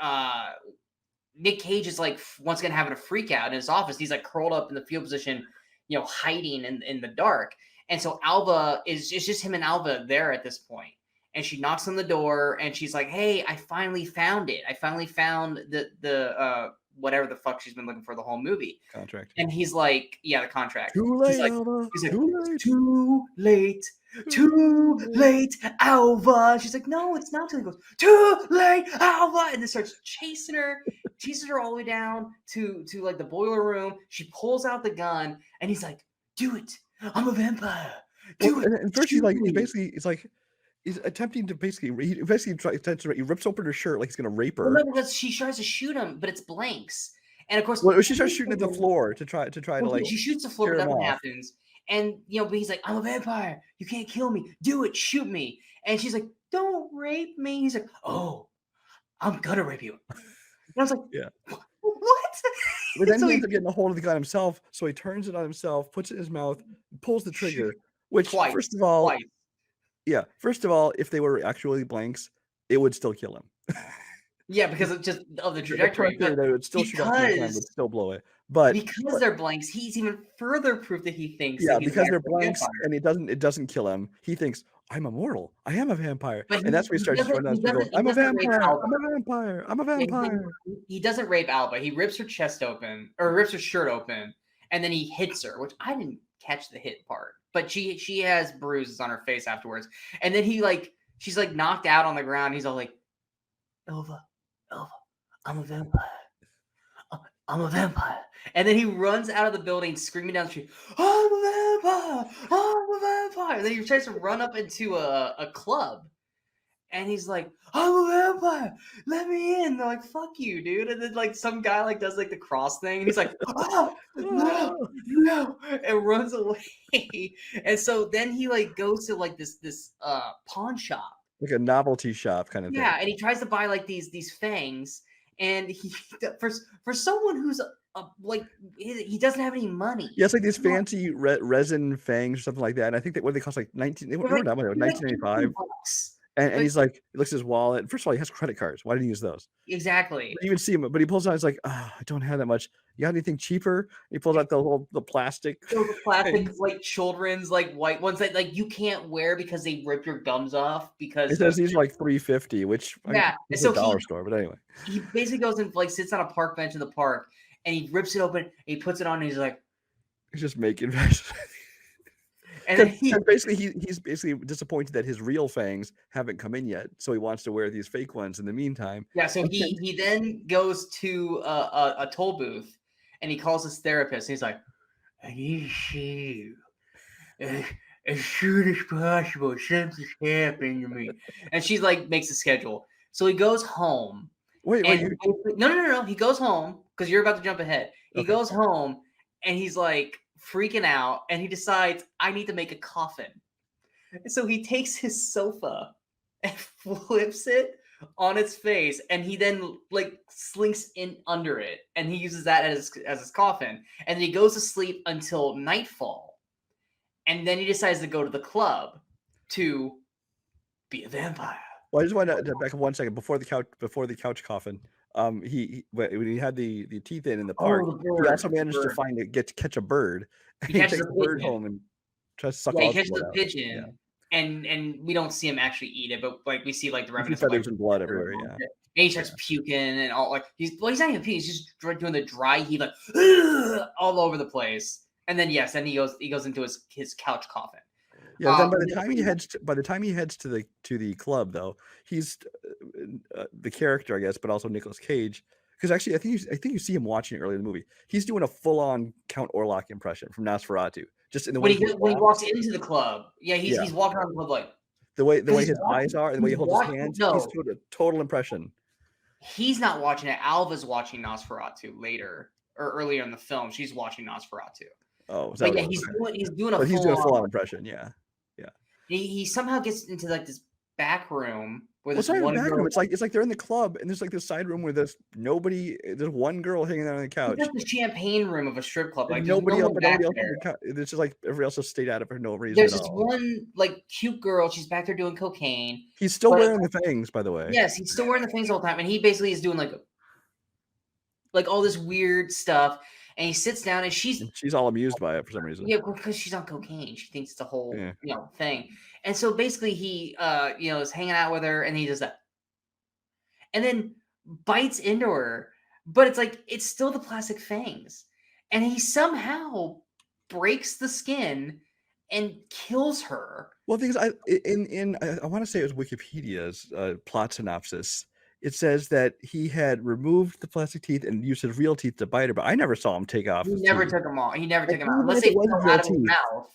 Nick Cage is like once again having a freak out in his office. He's like curled up in the fetal position, hiding in the dark. And so Alva it's just him and Alva there at this point. And she knocks on the door and she's like, "Hey, I finally found it. I finally found the whatever the fuck she's been looking for the whole movie." Contract. And he's like, "Yeah, the contract." Too late, Alva. He's like, too late. Too late. Too late, Alva. She's like, "No, it's not." He goes, "Too late, Alva," and then starts chasing her all the way down to like the boiler room. She pulls out the gun, and he's like, "Do it! I'm a vampire. Do it!" And first, he's attempting to he rips open her shirt like he's gonna rape her. Well, no, because she tries to shoot him, but it's blanks, and of course, She starts shooting at the floor to try to like. She shoots the floor, but nothing happens. And but he's like, "I'm a vampire. You can't kill me. Do it. Shoot me." And she's like, "Don't rape me." He's like, "Oh, I'm gonna rape you." And I was like, "Yeah, what?" But then he ends up getting a hold of the gun himself, so he turns it on himself, puts it in his mouth, pulls the trigger. Which, first of all, if they were actually blanks, it would still kill him. Yeah, because of the trajectory. They would still shoot up the gun, would still blow it. But because they're blanks, he's even further proof that he thinks. Yeah, because they're blanks, and it doesn't kill him. He thinks, "I'm immortal. I am a vampire," and that's where he starts showing us. "I'm a vampire. I'm a vampire. I'm a vampire." He doesn't rape Alba. He rips her chest open, or rips her shirt open, and then he hits her. Which I didn't catch the hit part, but she has bruises on her face afterwards. And then she's like knocked out on the ground. He's all like, Elva, I'm a vampire. I'm a vampire." And then he runs out of the building screaming down the street, "I'm a vampire! I'm a vampire!" And then he tries to run up into a club. And he's like, "I'm a vampire! Let me in!" They're like, "Fuck you, dude!" And then some guy does the cross thing, and he's like, "Oh no!" and runs away. And so then he goes to this pawn shop, like a novelty shop kind of thing. Yeah, and he tries to buy these fangs, and he for someone who's he doesn't have any money. Yeah, it's like these fancy resin fangs or something like that. And I think that what they cost like 1995. And he's like, he looks at his wallet. First of all, he has credit cards. Why didn't he use those? Exactly. You even see him, but he pulls out. He's like, "I don't have that much. You got anything cheaper?" He pulls out the plastic. The plastic children's white ones that you can't wear because they rip your gums off. Because it says these are like $3.50, which is a dollar store. But anyway, he basically goes and sits on a park bench in the park, and he rips it open. And he puts it on, and he's like, he's just making fashion. And then he's basically disappointed that his real fangs haven't come in yet, so he wants to wear these fake ones in the meantime. Yeah, so he then goes to a toll booth, and he calls his therapist. And he's like, "I need to see you as soon as possible. Something's happening to me." And she's like, makes a schedule. So he goes home. Wait. No. He goes home because you're about to jump ahead. He goes home, and he's like freaking out, and he decides, "I need to make a coffin." And so he takes his sofa and flips it on its face, and he then slinks in under it, and he uses that as his coffin. And then he goes to sleep until nightfall, and then he decides to go to the club to be a vampire. Well, I just want to back up 1 second before the couch coffin. When he had the teeth in the park, he also managed to catch a bird. He catches takes a bird home and tries to suck. Yeah, he catches a pigeon, and we don't see him actually eat it, but we see the remnants of feathers and blood everywhere. Yeah, and he starts puking and all. He's not even puking; he's just doing the dry heave, all over the place. And then then he goes into his couch coffin. Yeah. Then by the time he heads to the club, though, he's the character, I guess, but also Nicolas Cage. Because actually, I think you see him watching it early in the movie. He's doing a full-on Count Orlok impression from Nosferatu, just in the way when he walks into the club. Yeah, he's walking around the club the way his eyes are and the way he holds his hands. No, he's doing a total impression. He's not watching it. Alva's watching Nosferatu later or earlier in the film. She's watching Nosferatu. Oh, but yeah, he's doing a full-on impression. Yeah. He somehow gets into this back room where Well, it's this not even a one back girl. room. It's like they're in the club, and there's like this side room where there's one girl hanging out on the couch. It's the champagne room of a strip club. Like And there's no one back nobody else on there. the couch. It's just like everybody else just stayed out of for no reason There's at this all. one like cute girl. She's back there doing cocaine. He's still But wearing the fangs, by the way. yes, he's still wearing the things all the time, and he basically is doing like all this weird stuff. And he sits down, and And she's all amused by it for some reason. because she's on cocaine. She thinks it's a whole Yeah. thing. And so basically, he is hanging out with her, and he does that, and then bites into her. But it's like it's still the plastic fangs, and he somehow breaks the skin and kills her. Well, the thing is, I want to say it was Wikipedia's plot synopsis. It says that he had removed the plastic teeth and used his real teeth to bite her, but I never saw him take off. He never took them off. He never took them out Even unless if they it wasn't fell real out of his teeth, mouth.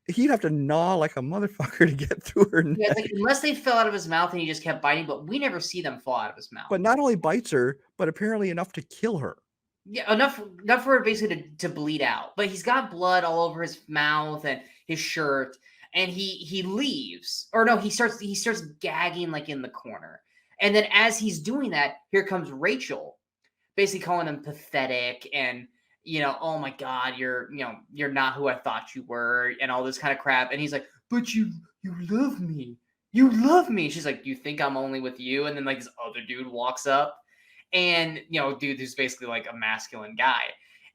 he'd have to gnaw like a motherfucker to get through her neck. Yeah, it's like, unless they fell out of his mouth and he just kept biting, but we never see them fall out of his mouth. But not only bites her, but apparently enough to kill her. Yeah, enough for her basically to bleed out. But he's got blood all over his mouth and his shirt, and he leaves. Or no, he starts gagging like in the corner. And then as he's doing that, here comes Rachel, basically calling him pathetic and oh my God, you're not who I thought you were, and all this kind of crap. And he's like, but you love me. You love me. She's like, you think I'm only with you? And then like this other dude walks up, and dude who's basically like a masculine guy.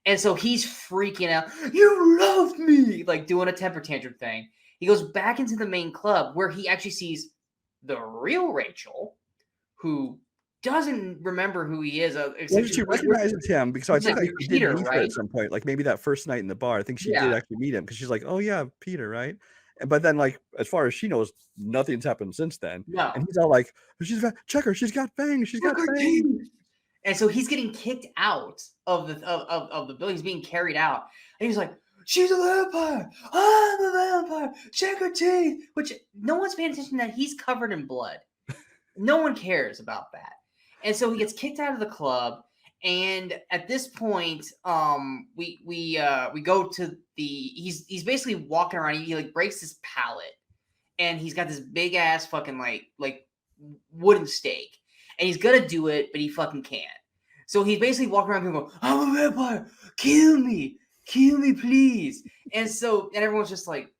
And so he's freaking out. You love me, like doing a temper tantrum thing. He goes back into the main club where he actually sees the real Rachel, who doesn't remember who he is. She recognizes him because I think she did meet her at some point, like maybe that first night in the bar. I think she did actually meet him because she's like, "Oh yeah, Peter, right?" But then, like, as far as she knows, nothing's happened since then. No. And he's all like, check her, she's got fangs, she's got fangs. And so he's getting kicked out of the building. He's being carried out, and he's like, she's a vampire. I'm a vampire. Check her teeth. Which no one's paying attention to that he's covered in blood. No one cares about that. And so he gets kicked out of the club. And at this point, we go to he's basically walking around. He like breaks his pallet, and he's got this big ass fucking like wooden stake, and he's gonna do it, but he fucking can't. So he's basically walking around going, "I'm a vampire, kill me, please." And everyone's just like,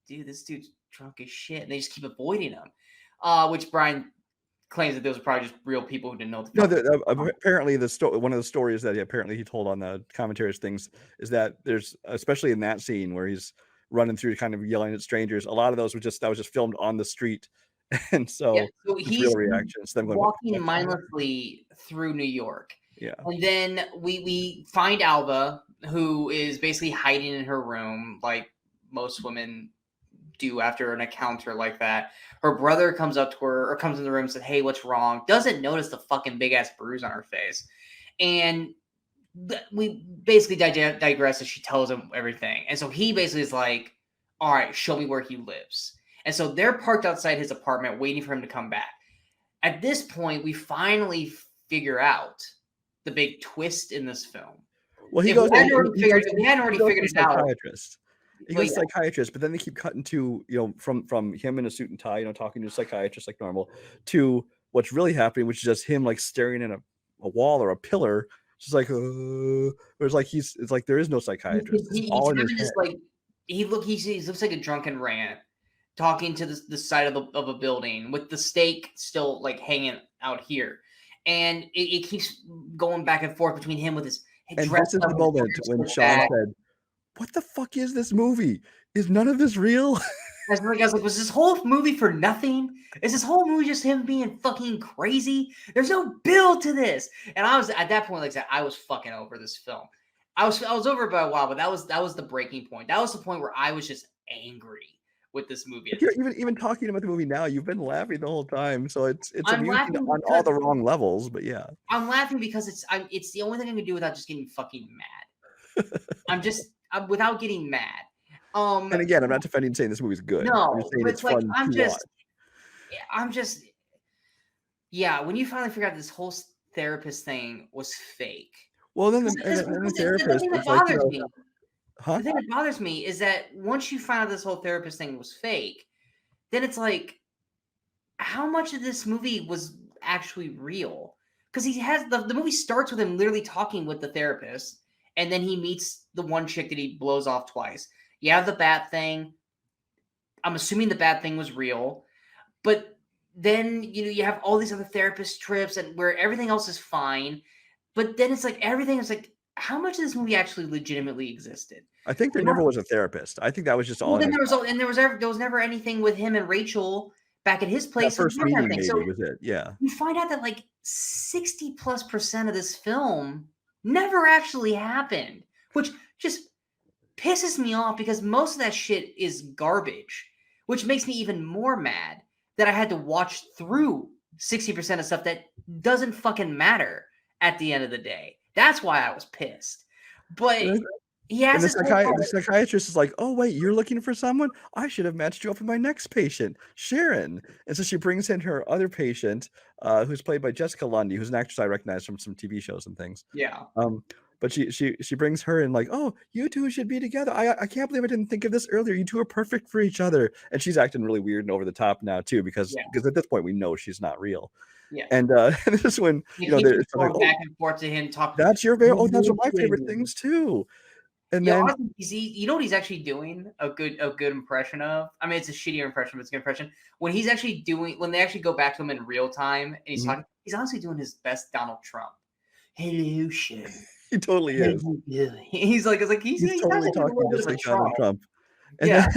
"Dude, this dude's drunk as shit," and they just keep avoiding him. Which Brian claims that those are probably just real people who didn't know. Apparently one of the stories that he told on the commentaries things is that there's, especially in that scene where he's running through kind of yelling at strangers, a lot of those was just filmed on the street. And so he's real reactions, them going, walking mindlessly through New York. Yeah. And then we find Alva, who is basically hiding in her room like most women do after an encounter like that. Her brother comes up to her, or comes in the room and said, "Hey, what's wrong?" Doesn't notice the fucking big ass bruise on her face. And we basically digress as she tells him everything. And so he basically is like, "All right, show me where he lives." And so they're parked outside his apartment waiting for him to come back. At this point, we finally figure out the big twist in this film. Well, we hadn't already figured it out. He goes to a psychiatrist, but then they keep cutting to, from him in a suit and tie, talking to a psychiatrist like normal, to what's really happening, which is just him like staring at a wall or a pillar, just like, whereas like it's like there is no psychiatrist. It's all in his head. Like he looks like a drunken rant, talking to the side of a building with the stake still like hanging out here, and it keeps going back and forth between him with his. And this is the moment when Sean said, "What the fuck is this movie? Is none of this real?" I was like, was this whole movie for nothing? Is this whole movie just him being fucking crazy? There's no build to this. And I was at that point, like I said, I was fucking over this film. I was over it by a while, but that was the breaking point. That was the point where I was just angry with this movie. Even talking about the movie now, you've been laughing the whole time, so it's amusing on all the wrong levels. But yeah, I'm laughing because it's the only thing I can do without just getting fucking mad. I'm without getting mad. And again, I'm not defending saying this movie's good. No, I'm just saying it's fun to watch. Yeah. When you finally figure out this whole therapist thing was fake. Well, then the therapist. The thing that bothers me. The thing that bothers me is that once you find out this whole therapist thing was fake, then it's like, how much of this movie was actually real? Because he has the movie starts with him literally talking with the therapist, and then he meets the one chick that he blows off twice. You have the bat thing. I'm assuming the bat thing was real, but then you have all these other therapist trips and where everything else is fine, but then it's like everything is like, how much of this movie actually legitimately existed? I think there never was a therapist. I think that was just all Well, in then his there was never anything with him and Rachel back at his that place. first meeting maybe was it. Yeah. You find out that like 60+% of this film never actually happened, which just pisses me off because most of that shit is garbage, which makes me even more mad that I had to watch through 60% of stuff that doesn't fucking matter at the end of the day. That's why I was pissed. But he And has the, this whole part. the psychiatrist is like, "Oh wait, you're looking for someone? I should have matched you up with my next patient, Sharon." And so she brings in her other patient, who's played by Jessica Lundy, who's an actress I recognize from some TV shows and things. Yeah. But she brings her in like, "Oh, you two should be together. I can't believe I didn't think of this earlier. You two are perfect for each other." And she's acting really weird and over the top now too, because at this point we know she's not real. Yeah. And this is when Keeps going back and forth to him talking. that's your that's one of my favorite things too. And yeah, then honestly, you know what he's actually doing a good impression of? I mean, it's a shittier impression, but it's a good impression. When he's actually when they actually go back to him in real time and he's talking, he's honestly doing his best Donald Trump. Hello, Sharon. He totally is. He's totally talking just like Donald Trump. And yeah.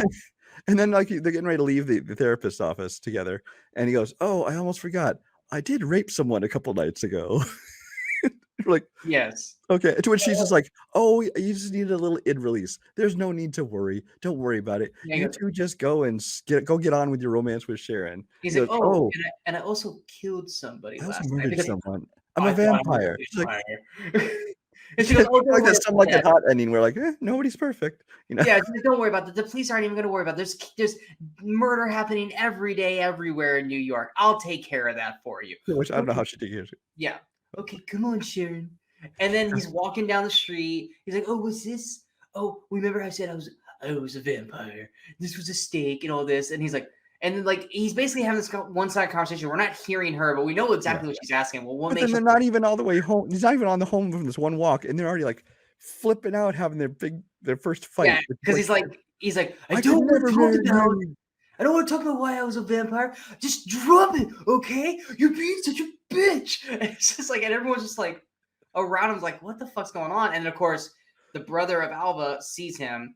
then like they're getting ready to leave the therapist's office together, and he goes, "Oh, I almost forgot. I did rape someone a couple nights ago." Like, yes. Okay. To which she's just like, "Oh, you just need a little id release. There's no need to worry. Don't worry about it. Yeah, You two just go and get on with your romance with Sharon." He's he like, goes, "Oh, and I also killed somebody I also last night murdered because someone. I'm a vampire." She's like, and she goes, "Oh, don't like worry that's some about like that." a hot ending where like, nobody's perfect, Yeah, don't worry about that. The police aren't even going to worry about it. There's murder happening every day, everywhere in New York. I'll take care of that for you. Which I don't know how she did it. Yeah. Okay, come on, Sharon. And then he's walking down the street. He's like, "Oh, what's this? Oh, remember I said I was a vampire. This was a steak and all this." And he's like, and then like he's basically having this one-sided conversation. We're not hearing her, but we know exactly what she's asking. Well, But then they're not even all the way home. He's not even on the home from this one walk, and they're already like flipping out, having their first fight. Yeah, because he's like, I don't want to talk about why I was a vampire. Just drop it, okay? You're being such a bitch. And it's just like, and everyone's just like around him's like, what the fuck's going on? And of course, the brother of Alba sees him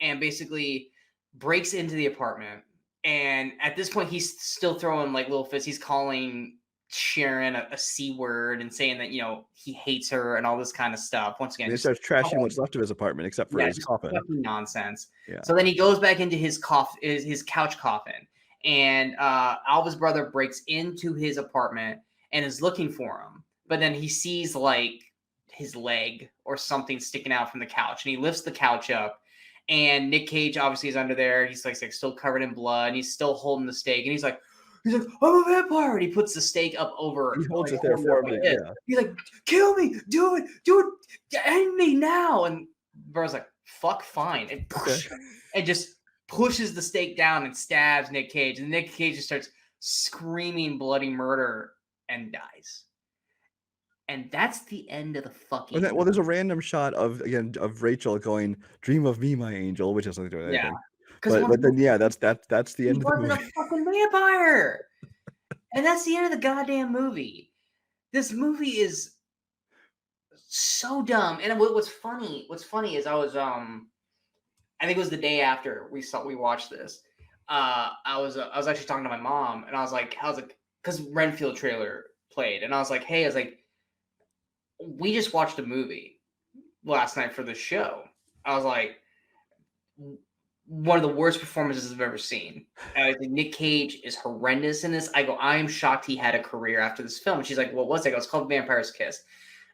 and basically breaks into the apartment. And at this point, he's still throwing like little fits. He's calling Sharon a C word and saying that he hates her and all this kind of stuff. Once again, he starts trashing what's left of his apartment except for his coffin. Nonsense. Yeah. So then he goes back into his couch coffin, and Alva's brother breaks into his apartment and is looking for him. But then he sees like his leg or something sticking out from the couch, and he lifts the couch up. And Nick Cage obviously is under there. He's like still covered in blood, and he's still holding the stake. And he's like, I'm a vampire. And he puts the stake up over. He holds it there for me. Yeah. He's like, kill me, do it, end me now. And bro's like, fuck, fine, and just pushes the stake down and stabs Nick Cage. And Nick Cage just starts screaming bloody murder and dies. And that's the end of the fucking. Well, there's a random shot of Rachel going, "Dream of me, my angel," which has nothing to do with anything. But then that's the end of the movie. A fucking vampire, and that's the end of the goddamn movie. This movie is so dumb. And what's funny is I was I think it was the day after we watched this. I was actually talking to my mom, and I was like, because Renfield trailer played, and I was like, hey, we just watched a movie last night for the show. I was like, one of the worst performances I've ever seen. I think Nick Cage is horrendous in this. I go, I am shocked he had a career after this film. And she's like, what was it? I go, it's called Vampire's Kiss.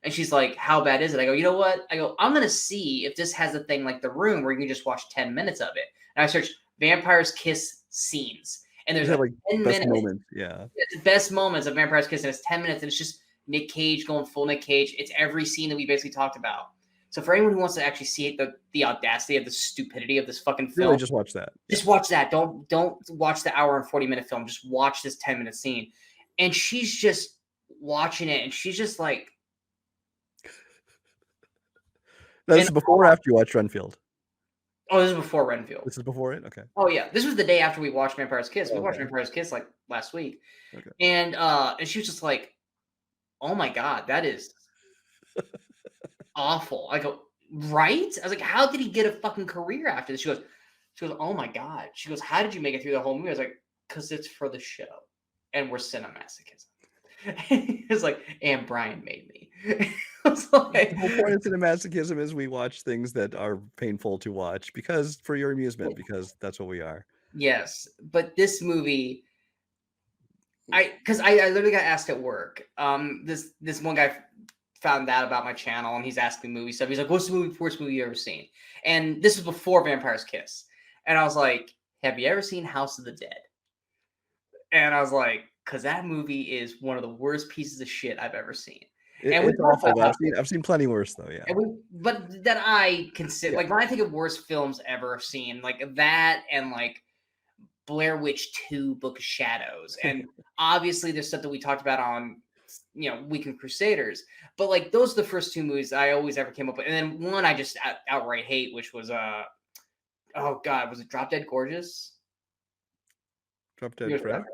And she's like, how bad is it? I go, you know what? I go, I'm going to see if this has a thing like The Room where you can just watch 10 minutes of it. And I searched Vampire's Kiss scenes. And there's like 10 best minutes. Moments. Yeah. It's the best moments of Vampire's Kiss. And it's 10 minutes. And it's just Nick Cage going full Nick Cage. It's every scene that we basically talked about. So for anyone who wants to actually see the audacity of the stupidity of this fucking film, Really, just watch that. Just watch that. Don't watch the hour and 40-minute film. Just watch this 10-minute scene. And she's just watching it, and she's just like. Now, this is before or after you watched Renfield? Oh, this is before Renfield. This is before it? Okay. Oh yeah, this was the day after we watched Vampire's Kiss. We watched Vampire's Kiss like last week. Okay. And she was just like, "Oh my god, that is awful." I go, "Right?" I was like, "How did he get a fucking career after this?" She goes, "Oh my god." She goes, "How did you make it through the whole movie?" I was like, "Because it's for the show, and we're CineMasochism." It's like, and Brian made me. Like, the whole point of CineMasochism is we watch things that are painful to watch because for your amusement, because that's what we are. Yes, but this movie, because I literally got asked at work. This one guy found out about my channel and he's asking me movie stuff. He's like, "What's the worst movie you ever seen?" And this was before Vampire's Kiss, and I was like, "Have you ever seen House of the Dead?" And I was like, "Because that movie is one of the worst pieces of shit I've ever seen." It's awful. I've seen plenty worse though. Yeah, but that I consider like when I think of worst films ever seen, like that and like Blair Witch 2, Book of Shadows, and obviously there's stuff that we talked about on Weekend Crusaders, but like those are the first two movies I always ever came up with, and then one I just outright hate, which was oh god, was it Drop Dead Gorgeous? Drop Dead Fred?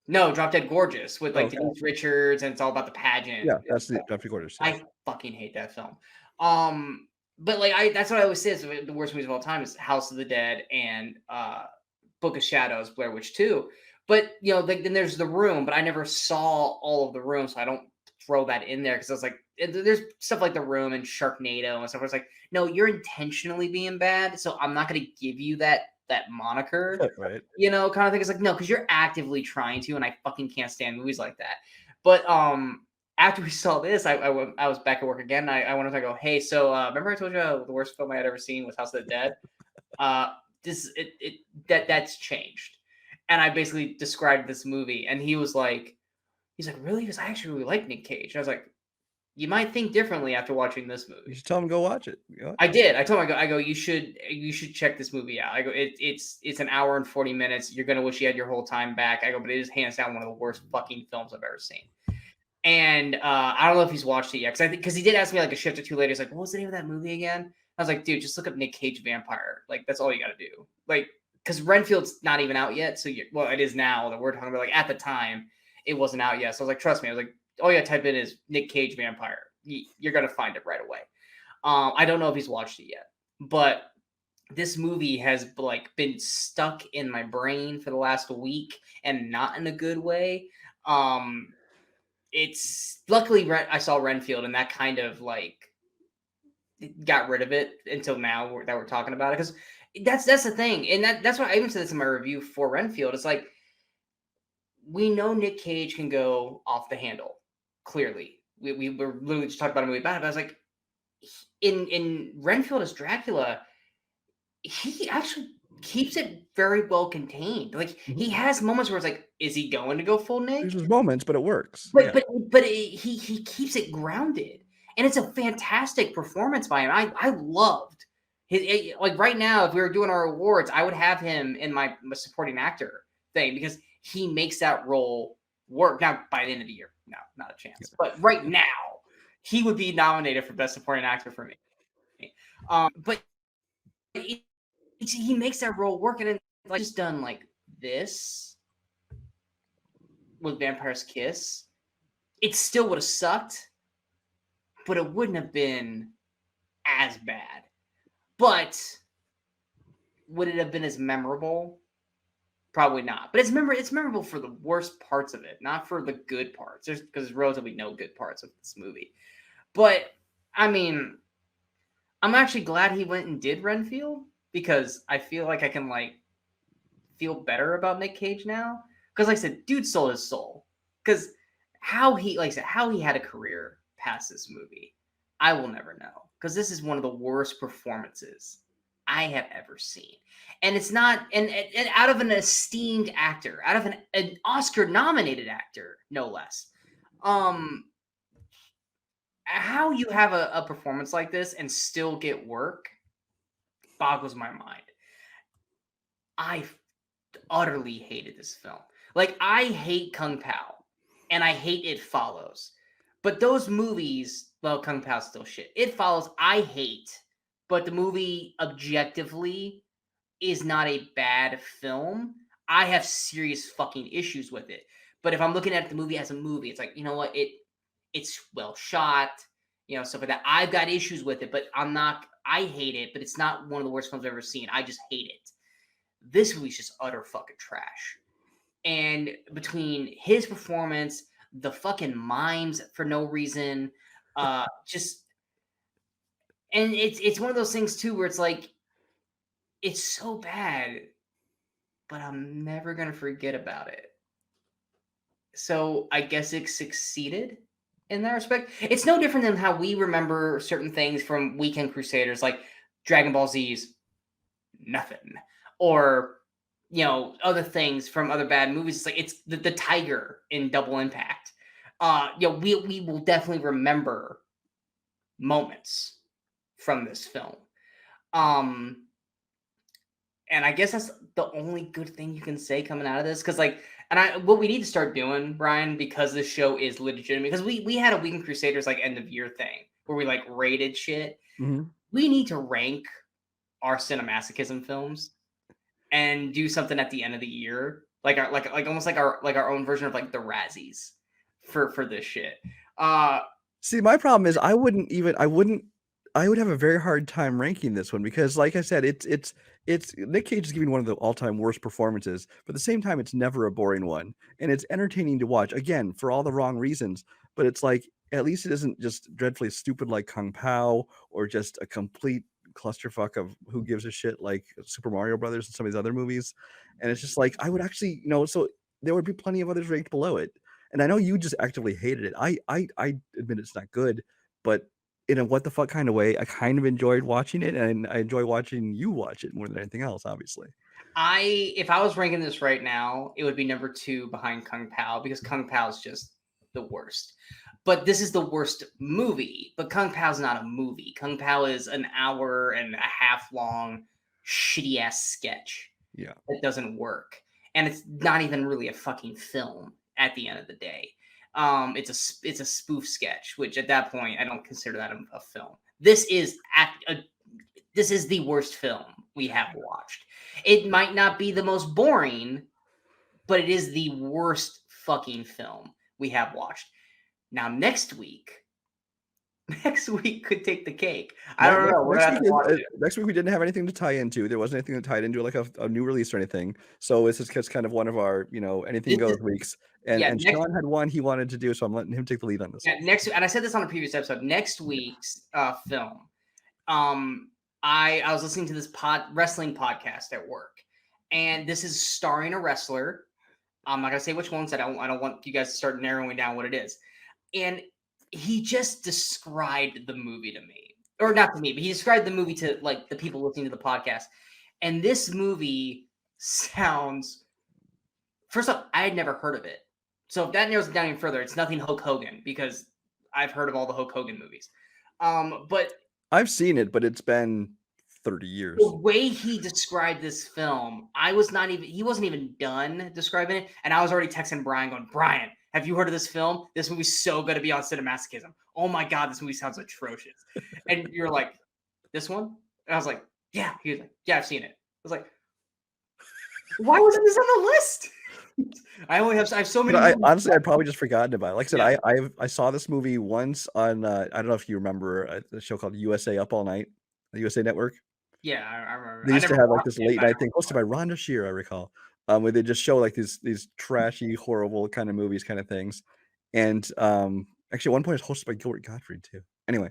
No, Drop Dead Gorgeous with like Denise Richards, and it's all about the pageant. Yeah, that's the Drop Dead Gorgeous. Yeah. I fucking hate that film. But like that's what I always say is the worst movies of all time is House of the Dead and Book of Shadows, Blair Witch 2. But like then there's The Room, but I never saw all of The Room, so I don't throw that in there because I was like, there's stuff like The Room and Sharknado and stuff where it's like, no, you're intentionally being bad, so I'm not going to give you that moniker, right? Kind of thing. It's like, no, because you're actively trying to, and I fucking can't stand movies like that. But after we saw this, I was back at work again. I wanted to go, hey, so remember I told you the worst film I had ever seen was House of the Dead? That's changed. And I basically described this movie, and he's like, really? Because I actually really like Nick Cage. And I was like, you might think differently after watching this movie. You should tell him go watch it. I did. I told him, I go, you should check this movie out. I go, it's an hour and 40 minutes. You're gonna wish you had your whole time back. I go, but it is hands down one of the worst fucking films I've ever seen. And I don't know if he's watched it yet, because he did ask me like a shift or two later. He's like, what was the name of that movie again? I was like, dude, just look up Nick Cage Vampire. Like, that's all you got to do. Like, because Renfield's not even out yet. So, well, it is now that we're talking about. Like, at the time, it wasn't out yet. So I was like, trust me. I was like, all you got to type in is Nick Cage Vampire. You're going to find it right away. I don't know if he's watched it yet. But this movie has, like, been stuck in my brain for the last week, and not in a good way. It's luckily I saw Renfield, and that kind of like got rid of it until now that we're talking about it, because that's the thing, and that's why I even said this in my review for Renfield. It's like, we know Nick Cage can go off the handle. Clearly, we were literally just talking about a movie about it. But I was like, in Renfield as Dracula, he actually keeps it very well contained. Like, he has moments where it's like, is he going to go full Nick? There's moments, but it works. But he keeps it grounded, and it's a fantastic performance by him. I loved his, like, right now, if we were doing our awards, I would have him in my supporting actor thing, because he makes that role work. Now, by the end of the year, no, not a chance. Yeah. But right now, he would be nominated for best supporting actor for me. But he makes that role work, and then, like, just done like this with Vampire's Kiss, it still would have sucked, but it wouldn't have been as bad. But would it have been as memorable? Probably not. But it's memorable for the worst parts of it, not for the good parts. Because there's relatively no good parts of this movie. But I mean, I'm actually glad he went and did Renfield, because I feel like I can like feel better about Nick Cage now. Because, like I said, dude sold his soul. Because how he had a career past this movie, I will never know. Because this is one of the worst performances I have ever seen. And it's not, and out of an esteemed actor, out of an Oscar-nominated actor, no less. how you have a performance like this and still get work boggles my mind. I utterly hated this film. Like, I hate Kung Pao, and I hate It Follows. But those movies, well, Kung Pao's still shit. It Follows, I hate, but the movie objectively is not a bad film. I have serious fucking issues with it. But if I'm looking at the movie as a movie, it's like, you know what? It's well shot, stuff like that. I've got issues with it, but I hate it, but it's not one of the worst films I've ever seen. I just hate it. This movie's just utter fucking trash. And between his performance, the fucking mimes for no reason, just and it's one of those things too where it's like it's so bad, but I'm never gonna forget about it. So I guess it succeeded in that respect. It's no different than how we remember certain things from Weekend Crusaders, like Dragon Ball Z's nothing, or other things from other bad movies. It's like it's the tiger in Double Impact. We will definitely remember moments from this film. Um, and I guess that's the only good thing you can say coming out of this, because what we need to start doing, Brian, because this show is legitimate, because we had a Weekend Crusaders like end of year thing where we like rated shit. Mm-hmm. We need to rank our CineMasochism films and do something at the end of the year, like almost like our own version of like the Razzies for this shit. See, my problem is I would have a very hard time ranking this one because, like I said, it's Nick Cage is giving one of the all-time worst performances, but at the same time, it's never a boring one, and it's entertaining to watch. Again, for all the wrong reasons, but it's like at least it isn't just dreadfully stupid like Kung Pao or just a complete clusterfuck of who gives a shit like Super Mario Brothers and some of these other movies. And it's just like I would actually, so there would be plenty of others ranked below it. And I know you just actively hated it. I admit it's not good, but in a what the fuck kind of way, I kind of enjoyed watching it, and I enjoy watching you watch it more than anything else, obviously. If I was ranking this right now, it would be number 2 behind Kung Pao, because Kung Pao is just the worst. But this is the worst movie. But Kung Pao's not a movie. Kung Pao is an hour and a half long, shitty ass sketch. Yeah. That doesn't work. And it's not even really a fucking film at the end of the day. It's a spoof sketch, which at that point I don't consider that a film. This is the worst film we have watched. It might not be the most boring, but it is the worst fucking film we have watched. Now next week could take the cake. I don't know. Next week we didn't have anything to tie into. There wasn't anything to tie into like a new release or anything. So this is just kind of one of our, anything goes weeks. And Sean had one he wanted to do, so I'm letting him take the lead on this. Yeah, and I said this on a previous episode. Next week's film, I was listening to this wrestling podcast at work, and this is starring a wrestler. I'm not gonna say which ones. I don't want you guys to start narrowing down what it is. And he just described the movie to me, or not to me, but he described the movie to like the people listening to the podcast. And this movie sounds. First off, I had never heard of it. So if that narrows it down even further, it's nothing Hulk Hogan, because I've heard of all the Hulk Hogan movies. But I've seen it, but it's been 30 years. The way he described this film, he wasn't even done describing it. And I was already texting Brian going, Brian, have you heard of this film? This movie's so good to be on CineMasochism. Oh my God, this movie sounds atrocious. And you're like, this one? And I was like, yeah. He was like, yeah, I've seen it. I was like, why wasn't this on the list? I have so many. Honestly, I'd probably just forgotten about it. Like I said, I saw this movie once on I don't know if you remember a show called USA Up All Night, the USA Network. Yeah, I remember. They used to have like this late night thing hosted by Rhonda Shear, I recall, where they just show like these trashy, horrible kind of movies, kind of things. And actually, at one point, it's hosted by Gilbert Gottfried too. Anyway,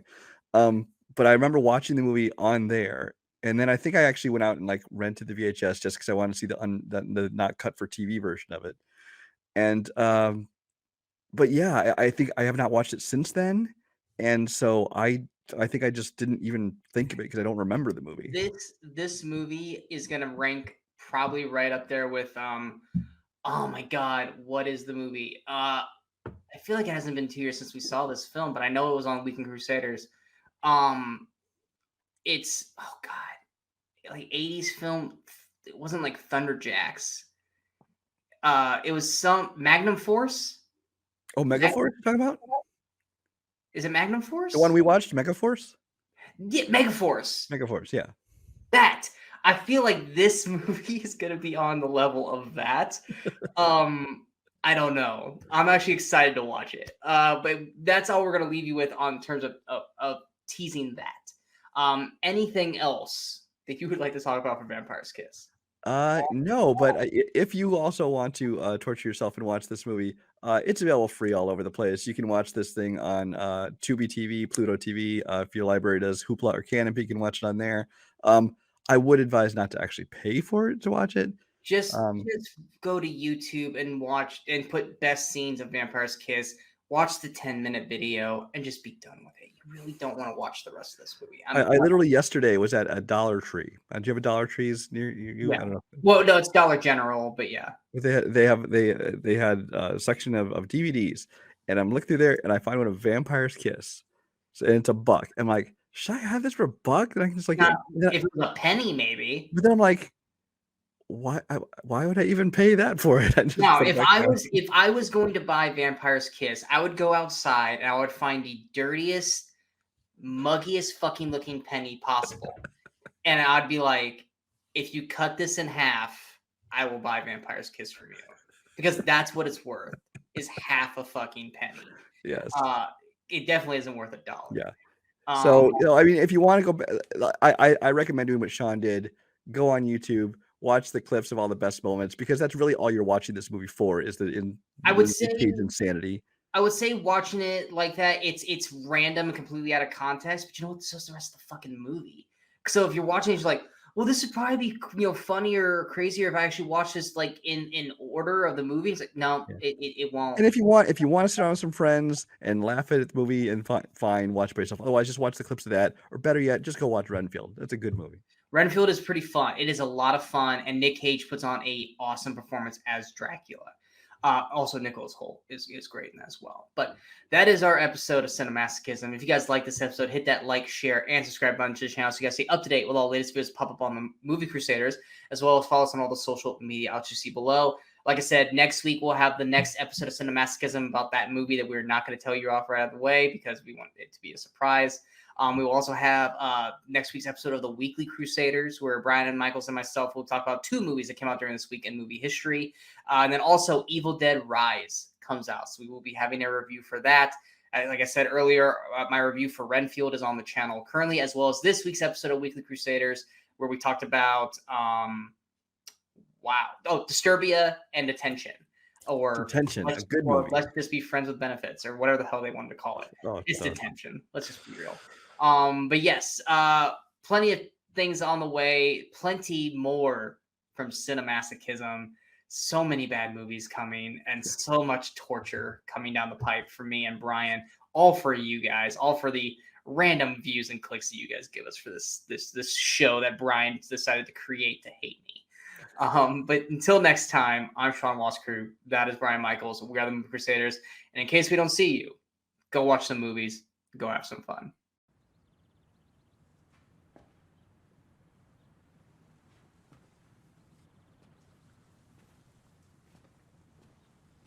but I remember watching the movie on there. And then I think I actually went out and like rented the VHS just because I wanted to see the not cut for TV version of it. And but yeah, I think I have not watched it since then, and so I think I just didn't even think of it because I don't remember the movie. This movie is gonna rank probably right up there with oh my God, what is the movie? I feel like it hasn't been 2 years since we saw this film, but I know it was on Weekend Crusaders. Um, it's oh god, like 80s film. It wasn't like Thunderjacks. It was some Magnum Force. Oh, Is that Megaforce you're talking about? is it Magnum The one Force? we watched, Megaforce? Yeah, Megaforce. Megaforce, yeah. That I feel like this movie is gonna be on the level of that. I don't know. I'm actually excited to watch it. But that's all we're gonna leave you with on terms of teasing that. Anything else that you would like to talk about for Vampire's Kiss? No, but if you also want to torture yourself and watch this movie, it's available free all over the place. You can watch this thing on Tubi TV, Pluto TV. If your library does Hoopla or Canopy, you can watch it on there. I would advise not to actually pay for it to watch it. Just go to YouTube and watch and put best scenes of Vampire's Kiss. Watch the 10-minute video and just be done with it. You really don't want to watch the rest of this movie. I literally yesterday was at a Dollar Tree. Do you have a Dollar Trees near you? Yeah. I don't know. Well, no, it's Dollar General, but yeah. They had a section of DVDs, and I'm looking through there, and I find one of Vampire's Kiss, and it's $1. I'm like, should I have this for $1? And I can just like, Not, if it was a penny, maybe. but then I'm like, why would I even pay that for it? Now, if I was going to buy Vampire's Kiss, I would go outside and I would find the dirtiest, muggiest fucking looking penny possible. And I'd be like, if you cut this in half, I will buy Vampire's Kiss from you. Because that's what it's worth, is half a fucking penny. Yes. It definitely isn't worth $1. Yeah. So, I mean, if you want to go, I recommend doing what Sean did. Go on YouTube, watch the clips of all the best moments, because that's really all you're watching this movie for, is I would say insanity. I would say watching it like that, it's random and completely out of context, but you know what? So is the rest of the fucking movie. So if you're watching it, you're like, well, this would probably be funnier or crazier if I actually watch this like in order of the movie. It's like, no, Yeah. it won't. And if you want to sit down with some friends and laugh at the movie, and fine, watch by yourself. Otherwise, just watch the clips of that, or better yet, just go watch Renfield. That's a good movie. Renfield is pretty fun. It is a lot of fun, and Nick Cage puts on a awesome performance as Dracula. Also, Nicholas Hoult is great in that as well. But that is our episode of CineMasochism. If you guys like this episode, hit that like, share, and subscribe button to the channel so you guys stay up to date with all the latest videos pop up on the Movie Crusaders, as well as follow us on all the social media outlets you see below. Like I said, next week we'll have the next episode of CineMasochism about that movie that we're not going to tell you off right out of the way because we want it to be a surprise. We will also have next week's episode of the Weekly Crusaders, where Brian and Michaels and myself will talk about 2 movies that came out during this week in movie history. And then also Evil Dead Rise comes out. So we will be having a review for that. Like I said earlier, my review for Renfield is on the channel currently, as well as this week's episode of Weekly Crusaders, where we talked about, Disturbia and Detention. Or Detention, a good movie. Let's Just Be Friends with Benefits, or whatever the hell they wanted to call it. It's Detention. Let's just be real. But yes, plenty of things on the way, plenty more from CineMasochism. So many bad movies coming, and so much torture coming down the pipe for me and Brian. All for you guys, all for the random views and clicks that you guys give us for this show that Brian decided to create to hate me. But until next time, I'm Sean Wascrew. That is Brian Michaels. We are the Movie Crusaders. And in case we don't see you, go watch some movies. Go have some fun.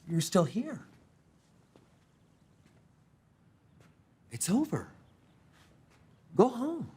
You're still here. It's over. Go home.